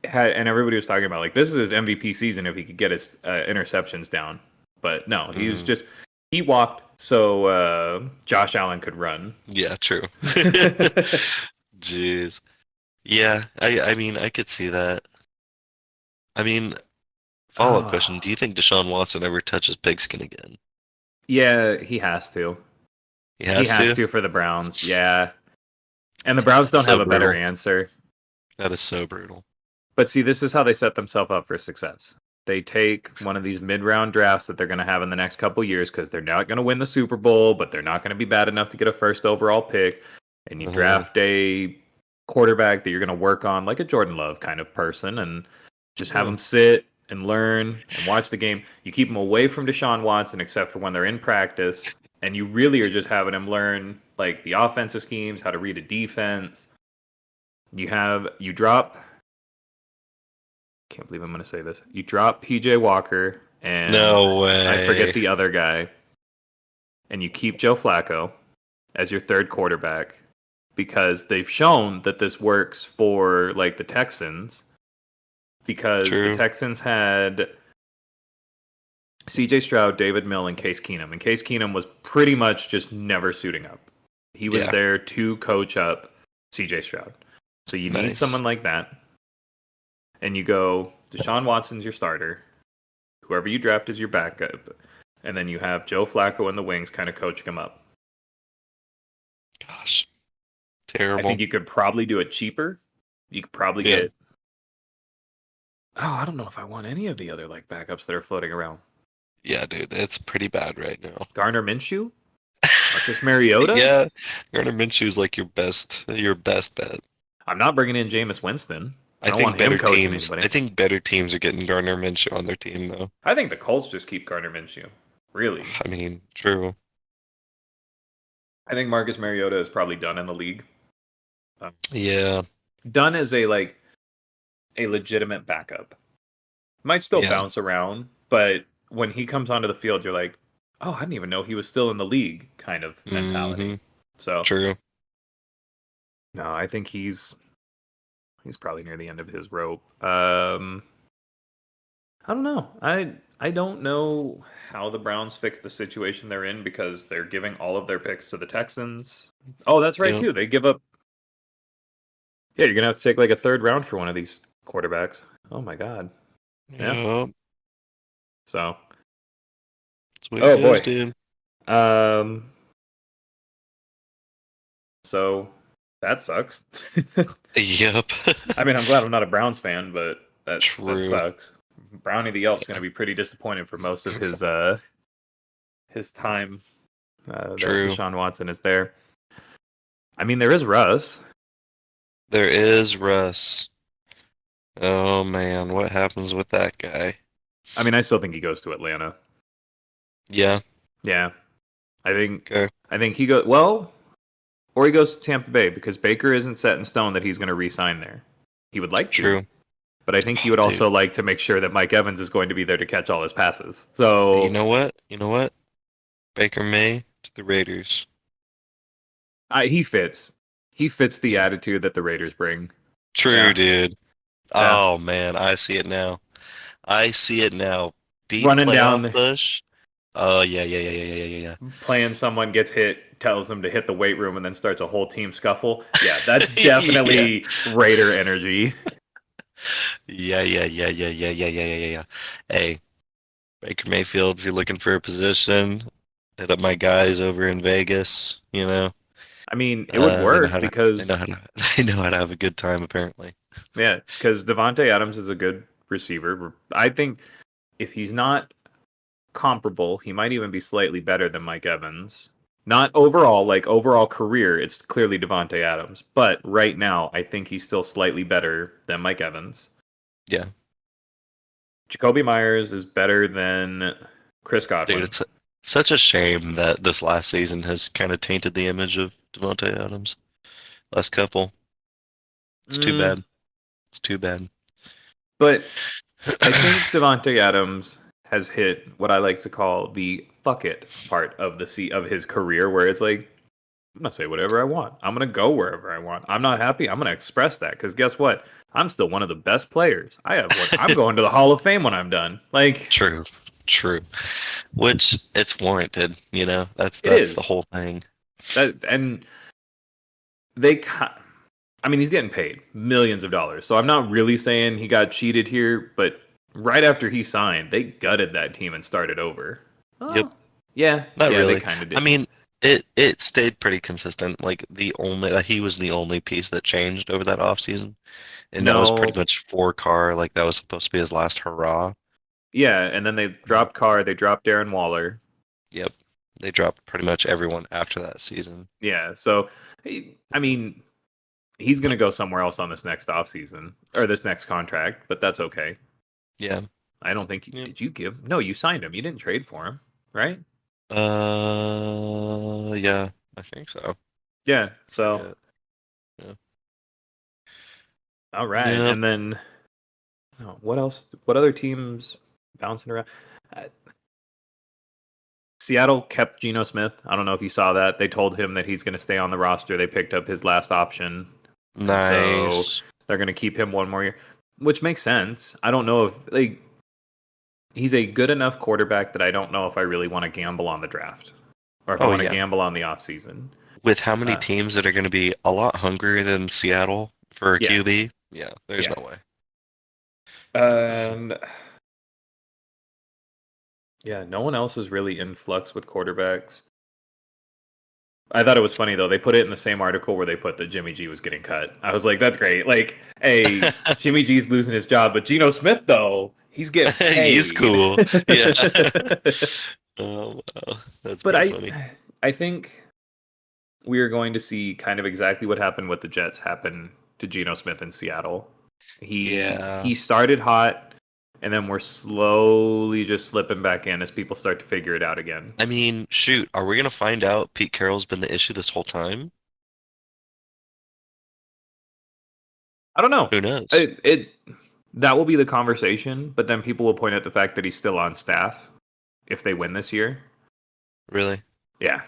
had, and everybody was talking about like this is his MVP season if he could get his interceptions down. But no, he was Mm, just he walked so Josh Allen could run. yeah, true. Jeez. Yeah, I mean, I could see that. I mean, follow-up question, do Oh, you think Deshaun Watson ever touches pigskin again? Yeah, he has to. He He has has to. to for the Browns. Yeah. And the Browns That's don't have so a better brutal. answer. That is so brutal. But see, this is how they set themselves up for success. They take one of these mid-round drafts that they're going to have in the next couple years because they're not going to win the Super Bowl, but they're not going to be bad enough to get a first overall pick. And you Uh-huh. draft a quarterback that you're going to work on, like a Jordan Love kind of person, and just have Yeah. them sit and learn and watch the game. You keep them away from Deshaun Watson, except for when they're in practice, and you really are just having him learn like the offensive schemes, how to read a defense. You drop. Can't believe I'm going to say this. You drop PJ Walker and No I forget way. the other guy, and you keep Joe Flacco as your third quarterback because they've shown that this works for like the Texans because the True. Texans had CJ Stroud, David Mill, and Case Keenum. And Case Keenum was pretty much just never suiting up. He was Yeah. there to coach up CJ Stroud. So you need Nice. someone like that. And you go, Deshaun Watson's your starter. Whoever you draft is your backup. And then you have Joe Flacco in the wings kind of coaching him up. Gosh. I think Terrible. you could probably do it cheaper. You could probably Yeah. get. Oh, I don't know if I want any of the other like backups that are floating around. Yeah, dude. It's pretty bad right now. Garner Minshew, Marcus Mariota. Yeah. Gardner Minshew's like your best bet. I'm not bringing in Jameis Winston. I I don't want think him better coaching teams anybody. I think better teams are getting Gardner Minshew on their team though. I think the Colts just keep Garner Minshew. Really, I mean, true. I think Marcus Mariota is probably done in the league. Yeah. Done as a legitimate backup. Might still Yeah. bounce around, but when he comes onto the field, you're like, oh, I didn't even know he was still in the league kind of mentality. Mm-hmm. So True. no, I think he's probably near the end of his rope. I don't know. I don't know how the Browns fix the situation they're in because they're giving all of their picks to the Texans. Oh, that's right Yep. too. They give up. Yeah, you're gonna have to take like a third round for one of these quarterbacks. Oh my god. Yeah. Yep. So. That's what Oh it goes, boy. dude. Um. So that sucks. Yep. I mean, I'm glad I'm not a Browns fan, but that True. sucks. Brownie the Elf's going to be pretty disappointed for most of his time that True. Deshaun Watson is there. I mean, there is Russ. There is Russ. Oh man, what happens with that guy? I mean, I still think he goes to Atlanta. Yeah. Yeah, Okay. I think he goes well, or he goes to Tampa Bay because Baker isn't set in stone that he's going to re-sign there. He would like to, True. but I think he Oh, would also dude. like to make sure that Mike Evans is going to be there to catch all his passes. You So know what? You know what? Baker May to the Raiders. he fits. He fits the Yeah. attitude that the Raiders bring. True, Yeah, dude. yeah. Oh man, I see it now. I see it now. Deep Running playoff down, push. Oh yeah, yeah, yeah, yeah, yeah, yeah, yeah. playing someone gets hit, tells them to hit the weight room, and then starts a whole team scuffle. Yeah, that's Yeah. definitely Raider energy. Yeah, yeah, yeah, yeah, yeah, yeah, yeah, yeah, yeah. Hey, Baker Mayfield, if you're looking for a position, hit up my guys over in Vegas. I mean, it would They know work how to they know because how to they know how to have a good time apparently. yeah, because Devonte Adams is a good receiver. I think if he's not comparable, he might even be slightly better than Mike Evans. Not overall, like overall career, it's clearly Devonte Adams. But right now, I think he's still slightly better than Mike Evans. Yeah. Jacoby Myers is better than Chris Dude, Godwin. it's such a shame that this last season has kind of tainted the image of Devontae Adams. Last couple. It's too Mm, bad. It's too bad. but I think Devonte Adams has hit what I like to call the fuck it part of of his career, where it's like I'm gonna say whatever I want. I'm gonna go wherever I want. I'm not happy. I'm gonna express that because guess what? I'm still one of the best players. I'm going to the Hall of Fame when I'm done. Like True. True. Which it's warranted, That's it that's the is whole thing. that, and they. I mean, he's getting paid millions of dollars, so I'm not really saying he got cheated here. But right after he signed, they gutted that team and started over. Yep. Oh, Yeah, Not yeah, they really. kind of I did. mean, it stayed pretty consistent. Like he was the only piece that changed over that offseason. And that was pretty No, much for Carr. Like that was supposed to be his last hurrah. yeah, and then they Uh, dropped Carr, they dropped Darren Waller. yep. They dropped pretty much everyone after that season. Yeah, so I mean, he's going to go somewhere else on this next offseason or this next contract, but that's okay. Yeah. I don't think Yep. did you give? No, you signed him. You didn't trade for him, right? Yeah, I think so. Yeah. So, Forget. Yeah. all right, Yep. and then what else? What other teams bouncing around? Uh, Seattle kept Geno Smith. I don't know if you saw that. They told him that he's going to stay on the roster. They picked up his last option, and so Nice. they're going to keep him one more year, which makes sense. I don't know if like he's a good enough quarterback that I don't know if I really want to gamble on the draft or if I Oh want to yeah. gamble on the offseason. With how many Uh, teams that are going to be a lot hungrier than Seattle for a yeah, QB? Yeah, there's yeah. no way. And yeah, no one else is really in flux with quarterbacks. I thought it was funny though. They put it in the same article where they put that Jimmy G was getting cut. I was like, that's great. Like, hey, Jimmy G's losing his job, but Geno Smith though, he's getting He's paid. cool. Yeah. Oh wow, that's But pretty funny. I think we are going to see kind of exactly what happened with the Jets happen to Geno Smith in Seattle. Yeah. He started hot, and then we're slowly just slipping back in as people start to figure it out again. I mean, shoot, are we gonna find out Pete Carroll's been the issue this whole time? I don't know. Who knows? It that will be the conversation, but then people will point out the fact that he's still on staff if they win this year. Really? Yeah.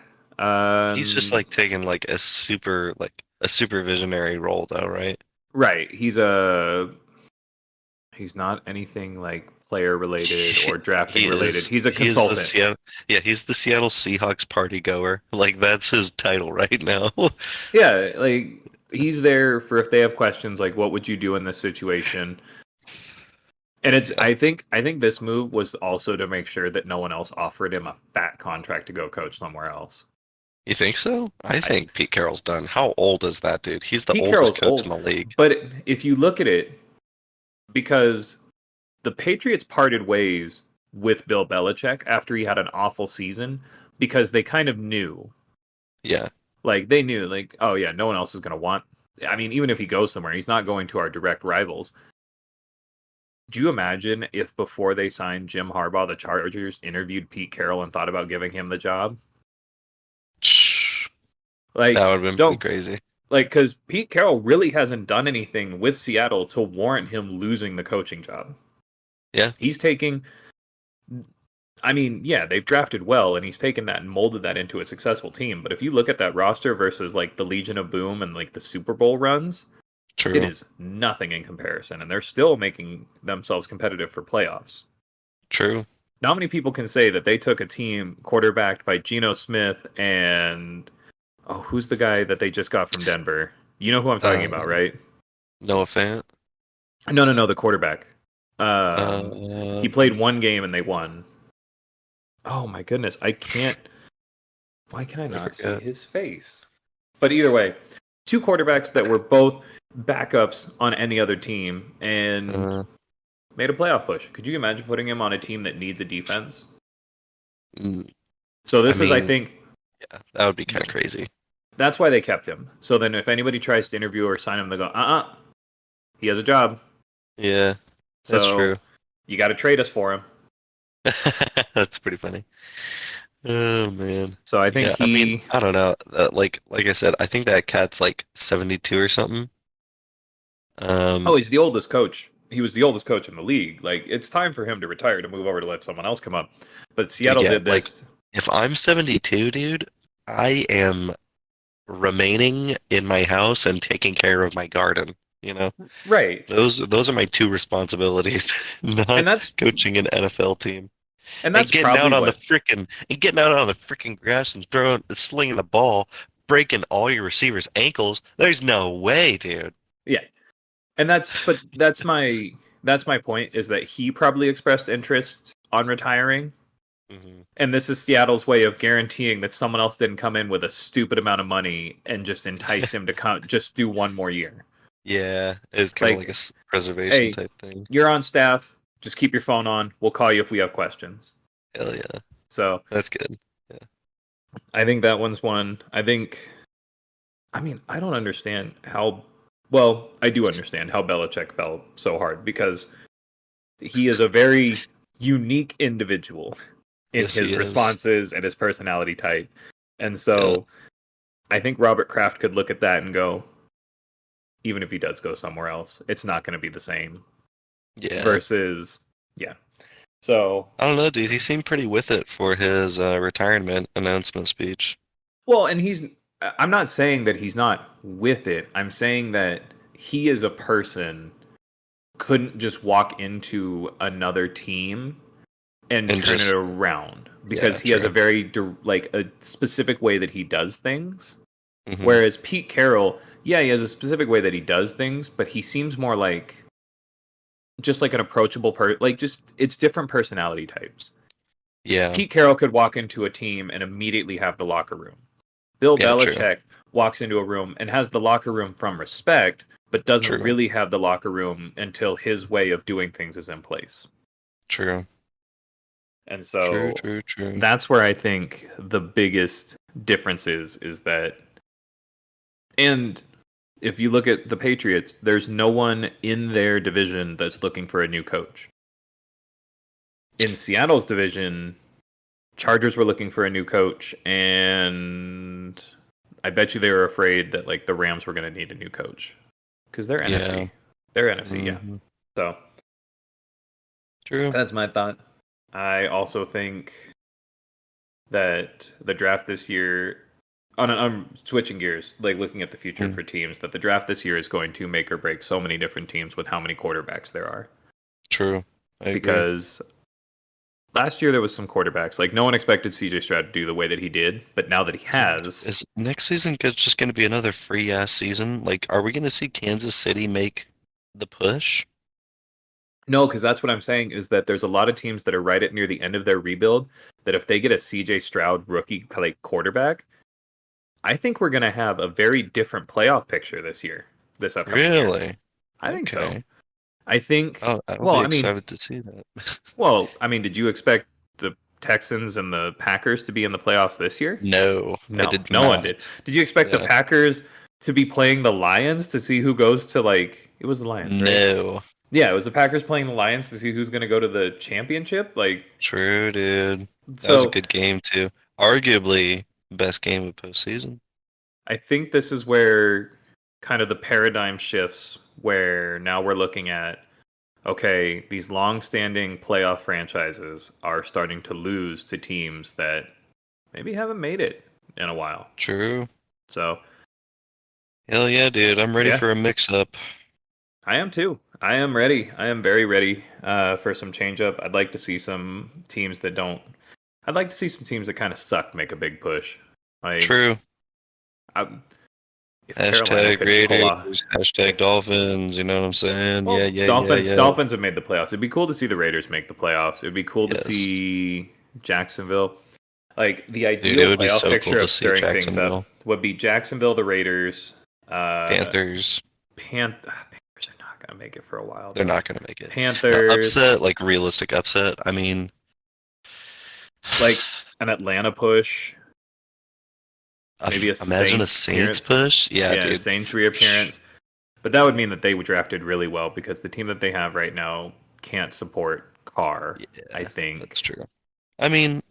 He's just like taking like a supervisionary role though, right? Right. He's not anything like player related or drafting related. He's a He is the consultant. Seattle he's the Seattle Seahawks party goer. Like that's his title right now. Yeah, like he's there for if they have questions like what would you do in this situation? And it's Yeah. I think this move was also to make sure that no one else offered him a fat contract to go coach somewhere else. You think so? I I, think Pete Carroll's done. How old is that dude? He's the Pete oldest Carroll's coach in old, the league. but if you look at it, because the Patriots parted ways with Bill Belichick after he had an awful season because they kind of knew, Yeah. like they knew, like oh yeah, no one else is going to want. I mean, even if he goes somewhere, he's not going to our direct rivals. Do you imagine if before they signed Jim Harbaugh, the Chargers interviewed Pete Carroll and thought about giving him the job? That Like, would have been pretty don't crazy. like because Pete Carroll really hasn't done anything with Seattle to warrant him losing the coaching job. Yeah. He's taking, I mean, yeah, they've drafted well, and he's taken that and molded that into a successful team. But if you look at that roster versus like the Legion of Boom and like the Super Bowl runs, it True. is nothing in comparison, and they're still making themselves competitive for playoffs. True. Not many people can say that they took a team quarterbacked by Geno Smith and who's the guy that they just got from Denver? You know who I'm talking about, Um, right? Noah Fant. No, the quarterback. He played Um, one game and they won. Oh my goodness, I can't. Why can I I not see forget. his face? But either way, two quarterbacks that were both backups on any other team and Uh, made a playoff push. Could you imagine putting him on a team that needs a defense? mm, So I this is, I mean, think, yeah, that would be kind of crazy. that's why they kept him. So then if anybody tries to interview or sign him, they go, he has a job. Yeah, that's So true. you got to trade us for him. That's pretty funny. Oh man. So I think Yeah, I mean, he, I don't know. Like I said, I think that cat's like 72 or something. oh, Um, he's the oldest coach. He was the oldest coach in the league. Like it's time for him to retire to move over to let someone else come up. But dude, Seattle yeah, did like this. if I'm 72, dude, I am remaining in my house and taking care of my garden, you know? Right. Those are my two responsibilities, And not that's coaching an NFL team. and that's probably what And getting out on the freaking grass and slinging the ball, breaking all your receivers' ankles. There's no way, dude. yeah. And that's my point is that he probably expressed interest on retiring Hmm. And this is Seattle's way of guaranteeing that someone else didn't come in with a stupid amount of money and just enticed him to come just do one more year. Yeah, it's kind of like a Like, preservation hey, type thing. you're on staff. Just keep your phone on. We'll call you if we have questions. Hell yeah, So that's good. Yeah. I think that one's one. I mean, I don't understand how. Well, I do understand how Belichick fell so hard because he is a very unique individual in Yes, he his is. responses and his personality type. And Yeah, so I think Robert Kraft could look at that and go, even if he does go somewhere else, it's not going to be the same. yeah. Versus, yeah. So, I don't know, dude. He seemed pretty with it for his retirement announcement speech. well, and I'm not saying that he's not with it. I'm saying that he is a person couldn't just walk into another team and And turn it just, around because yeah, he has a true. very like a specific way that he does things. Hmm. Whereas Pete Carroll, yeah, he has a specific way that he does things, but he seems more like just like an approachable like just it's different personality types. Yeah, Pete Carroll could walk into a team and immediately have the locker room. Bill yeah, true, Belichick walks into a room and has the locker room from respect, but doesn't true, really have the locker room until his way of doing things is in place. true, And true, so true, true. that's where I think the biggest difference is that, and if you look at the Patriots, there's no one in their division that's looking for a new coach. In Seattle's division, Chargers were looking for a new coach, and I bet you they were afraid that like the Rams were going to need a new coach because they're Yeah. NFC. They're NFC, yeah. Hmm. So True. that's my thought. I also think that the draft this year, I'm switching gears, like looking at the future Mm, for teams, that the draft this year is going to make or break so many different teams with how many quarterbacks there are. true. I agree. Because last year there was some quarterbacks, like no one expected CJ Stroud to do the way that he did, but now that he Dude, has, is next season just going to be another free ass season? Like, are we going to see Kansas City make the push? no, because that's what I'm saying is that there's a lot of teams that are right at near the end of their rebuild that if they get a CJ Stroud rookie like quarterback, I think we're going to have a very different playoff picture this upcoming year. Really? I think so. Okay. I think, Oh, I'll well, be I mean, excited to see that. did you expect the Texans and the Packers to be in the playoffs this year? No, I No, did no one did. not. Did you expect the Yeah. Packers to be playing the Lions to see who goes to like it was the Lions, right? No. Yeah, it was the Packers playing the Lions to see who's going to go to the championship. Like, True, dude. That was a so good game too. Arguably best game of postseason. I think this is where kind of the paradigm shifts where now we're looking at okay, these long-standing playoff franchises are starting to lose to teams that maybe haven't made it in a while. True. So, Hell yeah, dude. I'm ready yeah, for a mix up. I am too. I am ready. I am very ready for some change up. I'd like to see some teams that don't. I'd like to see some teams that kind of suck make a big push. Like, True. I, if Carolina Hashtag could pull off, Raiders, hashtag if Dolphins, you know what I'm saying? Yeah, well, yeah, yeah, Dolphins yeah. Dolphins have made the playoffs. It'd be cool to see the Raiders make the playoffs. It'd be cool to Yes. see Jacksonville. Like the Dude, ideal it would be playoff so cool picture to of see stirring things up Jacksonville. would be Jacksonville, the Raiders, Panthers, Panthers are not gonna make it for a while they're though. not going to make it. Now, Panthers, upset, like realistic upset, I mean, like an Atlanta push, maybe a imagine a Saints Saints appearance. push. Yeah, Yeah, a dude. Saints reappearance. But that would mean that they were drafted really well because the team that they have right now can't support Carr, I Yeah, think. that's true. I mean,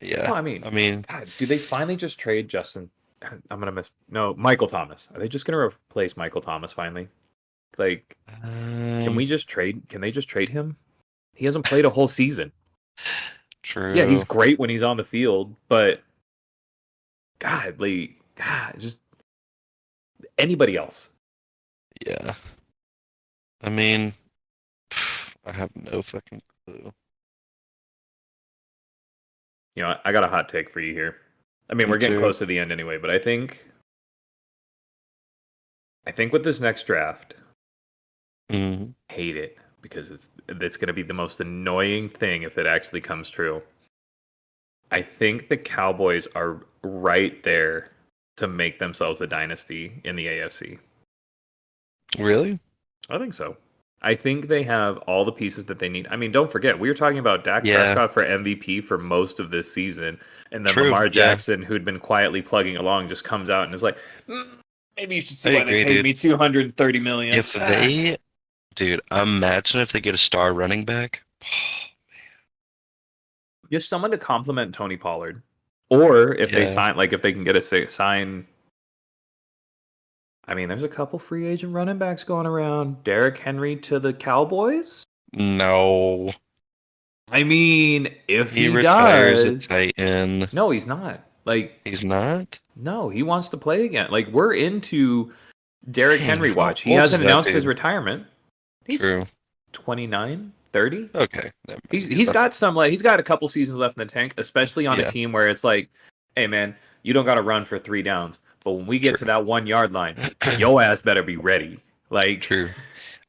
yeah. Well, I mean, I mean, God, do they finally just trade Justin? I'm gonna miss no Michael Thomas. Are they just gonna replace Michael Thomas finally? Like, can um, we just trade? Can they just trade him? He hasn't played a whole season. Yeah, he's true. great when he's on the field, but God, just anybody else. Yeah. I mean, I have no fucking clue. You know, I got a hot take for you here. I mean, we're Let's getting hear it. close to the end anyway, but I think with this next draft, Mm, hate it because it's going to be the most annoying thing if it actually comes true. I think the Cowboys are right there to make themselves a dynasty in the AFC. Really? I think so. I think they have all the pieces that they need. I mean, don't forget, we were talking about Dak Yeah. Prescott for MVP for most of this season, and then True. Lamar Yeah. Jackson, who'd been quietly plugging along, just comes out and is like, maybe you should I see why they agree, paid dude. me $230 million. If they, dude, imagine if they get a star running back. Just someone to complement Tony Pollard, or if they Yeah. sign, like if they can get a sign. I mean, there's a couple free agent running backs going around. Derrick Henry to the Cowboys. No. I mean, if He he retires a does, Titan. no, he's not. Like, He's not? no, he wants to play again. Like, we're into Derrick Dang, Henry how watch. He old is hasn't that announced his dude? retirement. He's True. 29, 30. Okay. Never mind. He's got some, like, he's got a couple seasons left in the tank, especially on a Yeah. team where it's like, hey man, you don't got to run for 3 downs, but when we get to True. that 1 yard line, your ass better be ready. Like, True.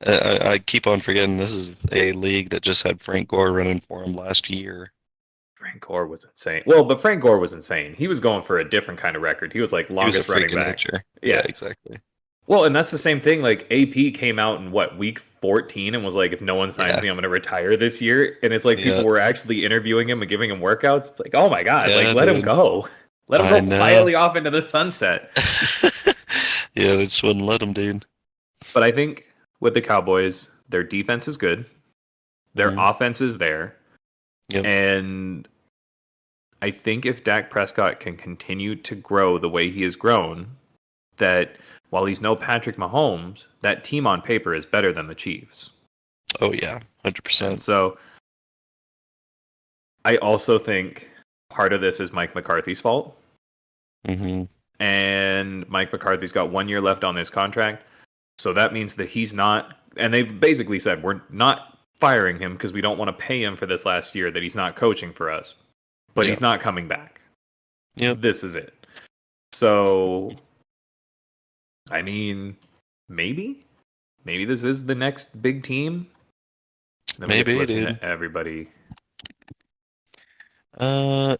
I keep on forgetting this is a league that just had Frank Gore running for him last year. Frank Gore was insane. Well, but Frank Gore was insane. He was going for a different kind of record. He was like He was a longest running freak of back. nature. Yeah. Yeah, exactly. Well, and that's the same thing. Like AP came out in what, week 14 and was like, if no one signs Yeah. me, I'm going to retire this year. And it's like people Yeah. were actually interviewing him and giving him workouts. It's like, oh my god, Yeah, like let him dude. go, let him I go know. quietly off into the sunset. Yeah, they just wouldn't let him, dude. But I think with the Cowboys, their defense is good, their Mhm. offense is there, Yep. and I think if Dak Prescott can continue to grow the way he has grown, that while he's no Patrick Mahomes, that team on paper is better than the Chiefs. Oh yeah, And 100%. so I also think part of this is Mike McCarthy's fault. Hmm. And Mike McCarthy's got 1 year left on his contract. So that means that he's not, and they've basically said, we're not firing him because we don't want to pay him for this last year that he's not coaching for us. But Yeah. he's not coming back. Yep. This is it. So, I mean, maybe this is the next big team. Then we get to Maybe, listen dude. to everybody. Yeah.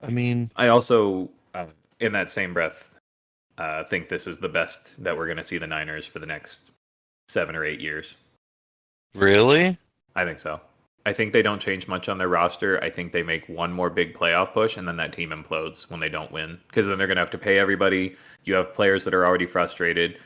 I mean, I also, in that same breath, think this is the best that we're going to see the Niners for the next 7 or 8 years. really? I think so. I think they don't change much on their roster. I think they make one more big playoff push, and then that team implodes when they don't win. Because then they're going to have to pay everybody. You have players that are already frustrated.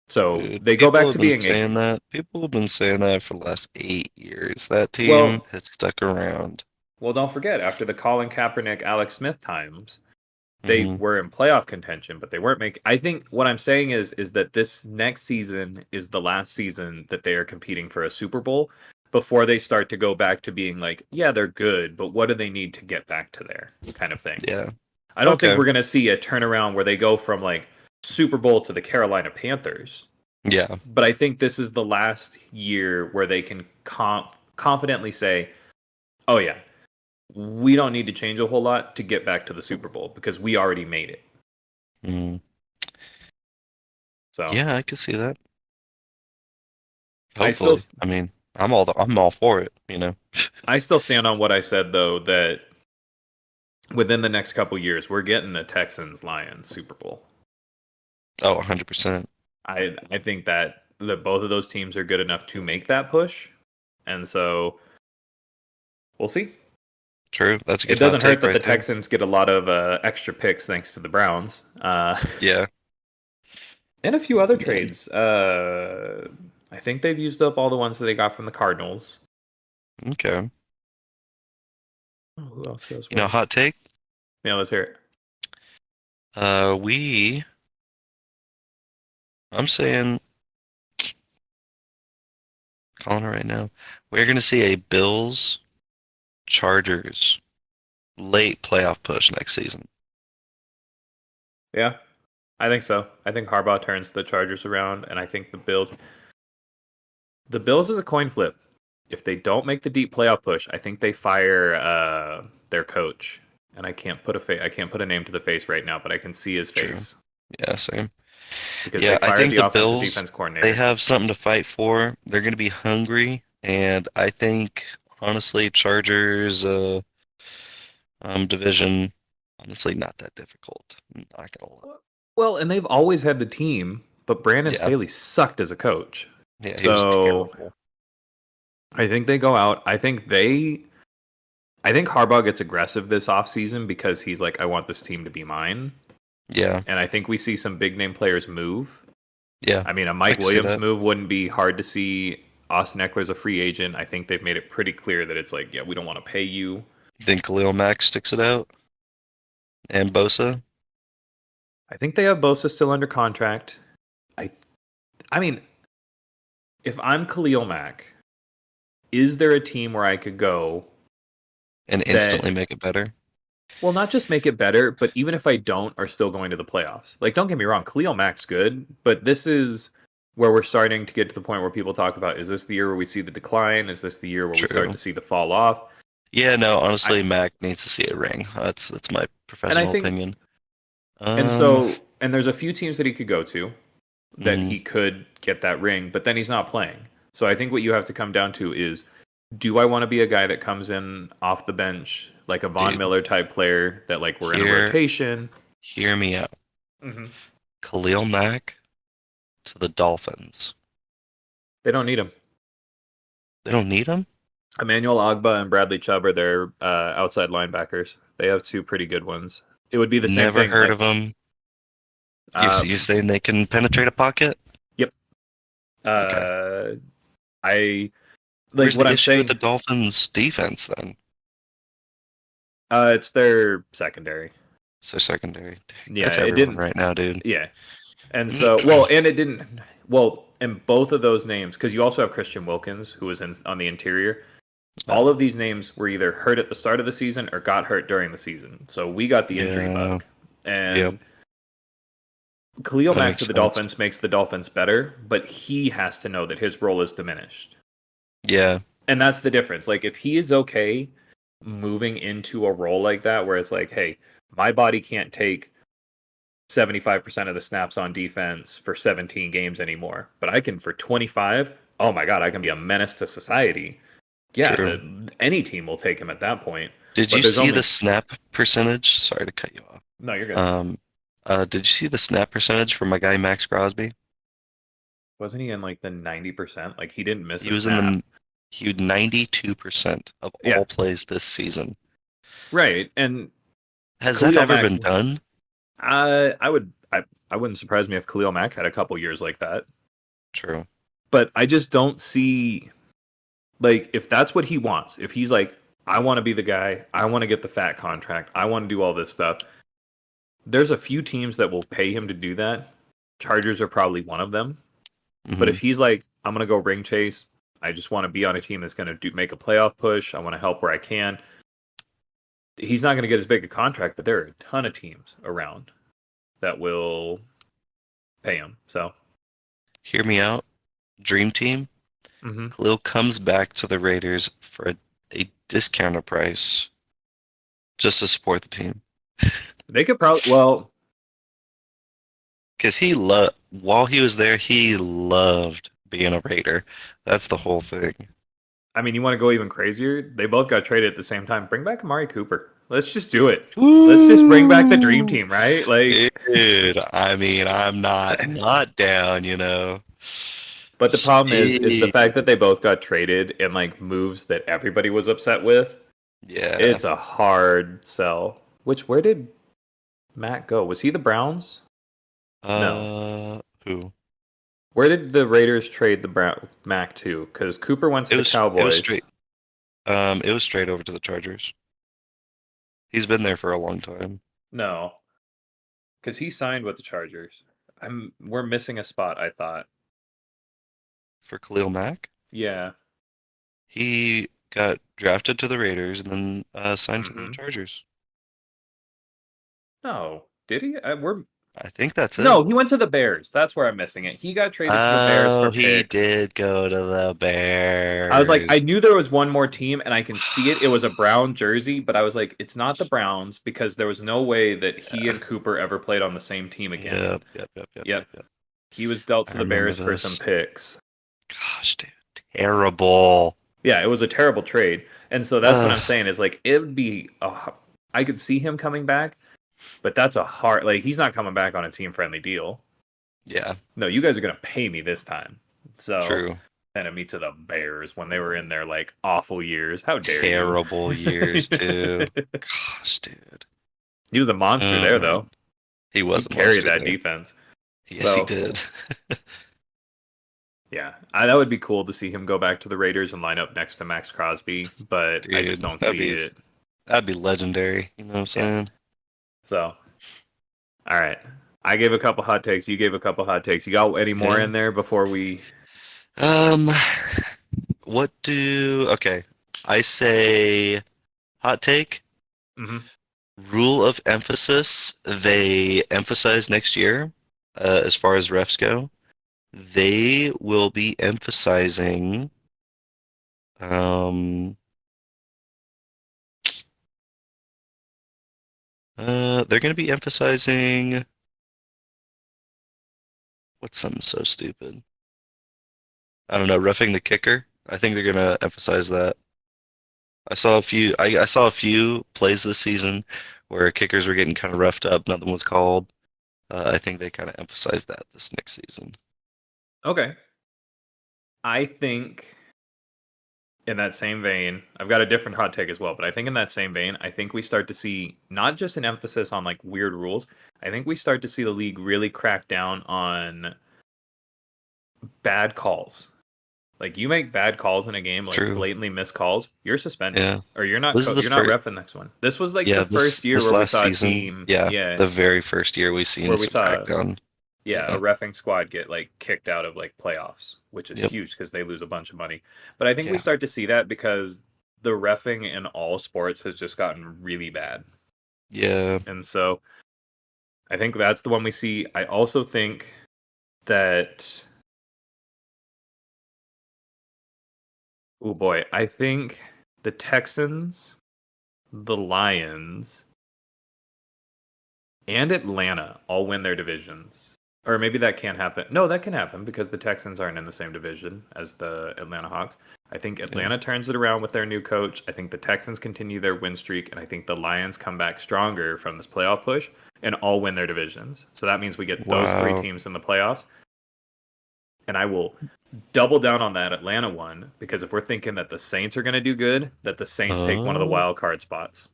So Dude, they go people back have to been being saying that. People have been saying that for the last 8 years. That team Well- has stuck around. Well, don't forget, after the Colin Kaepernick, Alex Smith times, they Mhm. were in playoff contention, but they weren't making. I think what I'm saying is that this next season is the last season that they are competing for a Super Bowl before they start to go back to being like, yeah, they're good, but what do they need to get back to there kind of thing. Yeah. I don't Okay. think we're going to see a turnaround where they go from like Super Bowl to the Carolina Panthers, Yeah. but I think this is the last year where they can confidently say, oh yeah, we don't need to change a whole lot to get back to the Super Bowl because we already made it. Mm. So Yeah, I could see that. I Hopefully. still- I mean, I'm all for it, you know. I still stand on what I said though, that within the next couple years we're getting the Texans Lions Super Bowl. Oh, 100%. I think that both of those teams are good enough to make that push, and so we'll see. True. That's a good It doesn't hot take hurt that right the there. Texans get a lot of extra picks thanks to the Browns, Yeah. and a few other Man. trades. I think they've used up all the ones that they got from the Cardinals. Okay. Oh, who else goes? You know, where? hot take. Yeah, let's hear it. I'm saying, calling it right now. We're gonna see a Bills Chargers late playoff push next season. Yeah, I think so. I think Harbaugh turns the Chargers around, and I think the Bills. The Bills is a coin flip. If they don't make the deep playoff push, I think they fire their coach. And I can't put a name to the face right now, but I can see his True. face Yeah, same. because Yeah, they I fired think the the offensive Bills, defense coordinator. they have something to fight for. They're gonna be hungry, and I think honestly, Chargers Division, honestly, not that difficult. I'm not gonna lie. Well, and they've always had the team, but Brandon Yeah, Staley sucked as a coach. yeah, he was So terrible. I think they go out. I think Harbaugh gets aggressive this offseason because he's like, I want this team to be mine. Yeah, And I think we see some big name players move. yeah, I mean, a I Mike can see Williams that. move wouldn't be hard to see. Austin Eckler's a free agent. I think they've made it pretty clear that it's like, yeah, we don't want to pay you. Think Khalil Mack sticks it out, and Bosa. I think they have Bosa still under contract. I I mean, if I'm Khalil Mack, is there a team where I could go And that, instantly make it better. well, not just make it better, but even if I don't, are still going to the playoffs? Like, don't get me wrong, Khalil Mack's good, but this is where we're starting to get to the point where people talk about, is this the year where we see the decline? Is this the year where we start True. to see the fall off? Yeah, no, I honestly, Mac needs to see a ring. That's my and I professional think opinion. and Um, so and there's a few teams that he could go to that mhm, he could get that ring, but then he's not playing. So I think what you have to come down to is, do I want to be a guy that comes in off the bench like a Von dude, Miller type player that like we're in a hear rotation? hear me out. Hmm. Khalil Mack to the Dolphins. They don't need him. They don't need him? Emmanuel Agba and Bradley Chubb are their outside linebackers. They have two pretty good ones. It would be the same Never thing. heard Like, of them. uh, You saying they can penetrate a pocket? yep. Okay. Uh, I like Where's what the I'm issue with saying. the Dolphins defense then? It's their secondary. So secondary. Dang, Yeah, that's it everyone didn't. right now, dude. Yeah, and so well, and it didn't. Well, and both of those names, because you also have Christian Wilkins, who was in on the interior. Uh, All of these names were either hurt at the start of the season or got hurt during the season. So we got the injury yeah. bug. Yep. And Khalil That Mack makes to the sense. Dolphins makes the Dolphins better, but he has to know that his role is diminished. Yeah. And that's the difference. Like, if he is okay moving into a role like that, where it's like, hey, my body can't take 75% of the snaps on defense for 17 games anymore, but I can for 25. Oh my God, I can be a menace to society. Yeah, True. any team will take him at that point. Did But you there's see the only snap percentage? Sorry to cut you off. no, you're good. Um, did you see the snap percentage for my guy Max Crosby? Wasn't he in like the 90%? Like he didn't miss He a was in snap. the he had 92% of Yeah, all plays this season. right. And Has that Khalil ever Mack, been done? I wouldn't surprise me if Khalil Mack had a couple years like that. True. But I just don't see, like, if that's what he wants, if he's like, I want to be the guy, I want to get the fat contract, I want to do all this stuff. There's a few teams that will pay him to do that. Chargers are probably one of them. But Hmm. if he's like, I'm gonna go ring chase, I just want to be on a team that's gonna make a playoff push. I want to help where I can. He's not gonna get as big a contract, but there are a ton of teams around that will pay him. So, Hear me out. Dream team. hmm Khalil comes back to the Raiders for a discounted price just to support the team. they could probably. Well, Because while he was there, he loved being a Raider. That's the whole thing. I mean, you want to go even crazier? They both got traded at the same time. Bring back Amari Cooper. Let's just do it. Let's just bring back the dream Woo! team, right? Like, Dude, I mean, I'm not down, you know. but the problem is the Shit. fact that they both got traded and like moves that everybody was upset with. Yeah. It's a hard sell. Where did Matt go? Was he the Browns? No. Who? Where did the Raiders trade the Mac to? Because Cooper went to the It was Cowboys. straight. It was straight over to the Chargers. He's been there for a long time. No, because he signed with the Chargers. We're missing a spot. I thought. For Khalil Mack, Yeah. he got drafted to the Raiders and then signed to the hmm Chargers. No, did he? We're I think that's it. no. He went to the Bears. That's where I'm missing it. He got traded to the Bears for Oh, he picks. did go to the I was like, I Bears. knew there was one more team, and I can see it. It was a brown jersey, but I was like, it's not the Browns because there was no way that he and Cooper ever played on the same team again. Yep. Yep. He was dealt I to the remember Bears for some this. picks. Gosh, dude, terrible. Yeah, it was a terrible trade. And so that's what I'm saying is like it would be I could see him coming back, but that's a hard. Like he's not coming back on a team friendly deal. Yeah, No, you guys are gonna pay me this time. So true. sending me to the Bears when they were in their like awful years. How dare you? Terrible years too. Gosh, dude. He was a monster Oh there man, though. he He was a carried monster that there. defense. Yes, he So did. yeah, that would be cool to see him go back to the Raiders and line up next to Max Crosby, but I just Dude, don't see it. that'd be legendary. You know what I'm Yeah. saying? So, all right. I gave a couple hot takes. You gave a couple hot takes. You got any more Yeah. in there before we? Um, okay. I say hot take. Mhm. Rule of emphasis. They emphasize next year, as far as refs go. They will be emphasizing. Um, they're going to be emphasizing. What's something so stupid? I don't know. Roughing the kicker. I think they're going to emphasize that. I saw a few plays this season where kickers were getting kind of roughed up. Nothing was called. I think they kind of emphasized that this next season. Okay. I think in that same vein, I've got a different hot take as well, but I think in that same vein, I think we start to see not just an emphasis on like weird rules. I think we start to see the league really crack down on bad calls. Like you make bad calls in a game, like True. blatantly missed calls, you're suspended, Yeah. or you're not This is the you're not first. ref the next one. This was like Yeah. the This first year this where we last saw a season. team, Yeah. yeah, The very first year we seen where we some saw crackdown. yeah, a Yeah. reffing squad get like kicked out of like playoffs, which is Yep. huge because they lose a bunch of money. But I think we Yeah. start to see that because the reffing in all sports has just gotten really bad. Yeah. And so I think that's the one we see. I also think that oh boy, I think the Texans, the Lions, and Atlanta all win their divisions. Or maybe that can't happen. No, that can happen because the Texans aren't in the same division as the Atlanta Hawks. I think Yeah. Atlanta turns it around with their new coach. I think the Texans continue their win streak, and I think the Lions come back stronger from this playoff push and all win their divisions. So that means we get those three Wow. teams in the playoffs. And I will double down on that Atlanta one because if we're thinking that the Saints are going to do good, that the Saints take one of the Oh. wild card spots.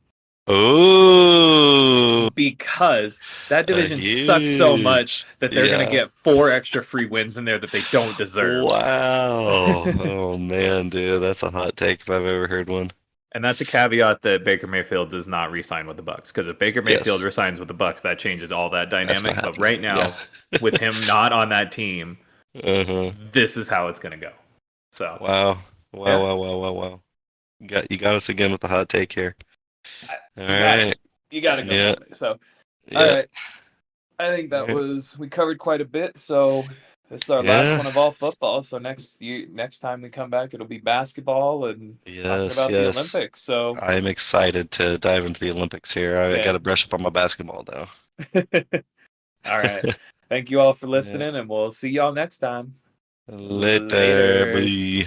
Oh. Because that division sucks so much Huge. that they're going to Yeah. get 4 extra free wins in there that they don't deserve. Wow. Oh man, dude, that's a hot take if I've ever heard one. And that's a caveat that Baker Mayfield does not re-sign with the Bucks. Because if Baker Mayfield Yes, resigns with the Bucks, that changes all that that's not dynamic. But happening. right Yeah. now, with him not on that team, Uh-huh. this is how it's going to go. So Wow. Wow, yeah, wow, wow, wow, wow. You got us again with the hot take here. All you got right. it. You got to go Yeah. that way. So all Yeah. right, I think that Yeah. we covered quite a bit. So this is our last Yeah. one of all football. So next time we come back, it'll be basketball and talking Yes, about the yes. Olympics. So I'm excited to dive into the Olympics here. I got yeah. to brush up on my basketball though. All right. Thank you all for Yeah. listening, and we'll see y'all next time. Later, Later. bye.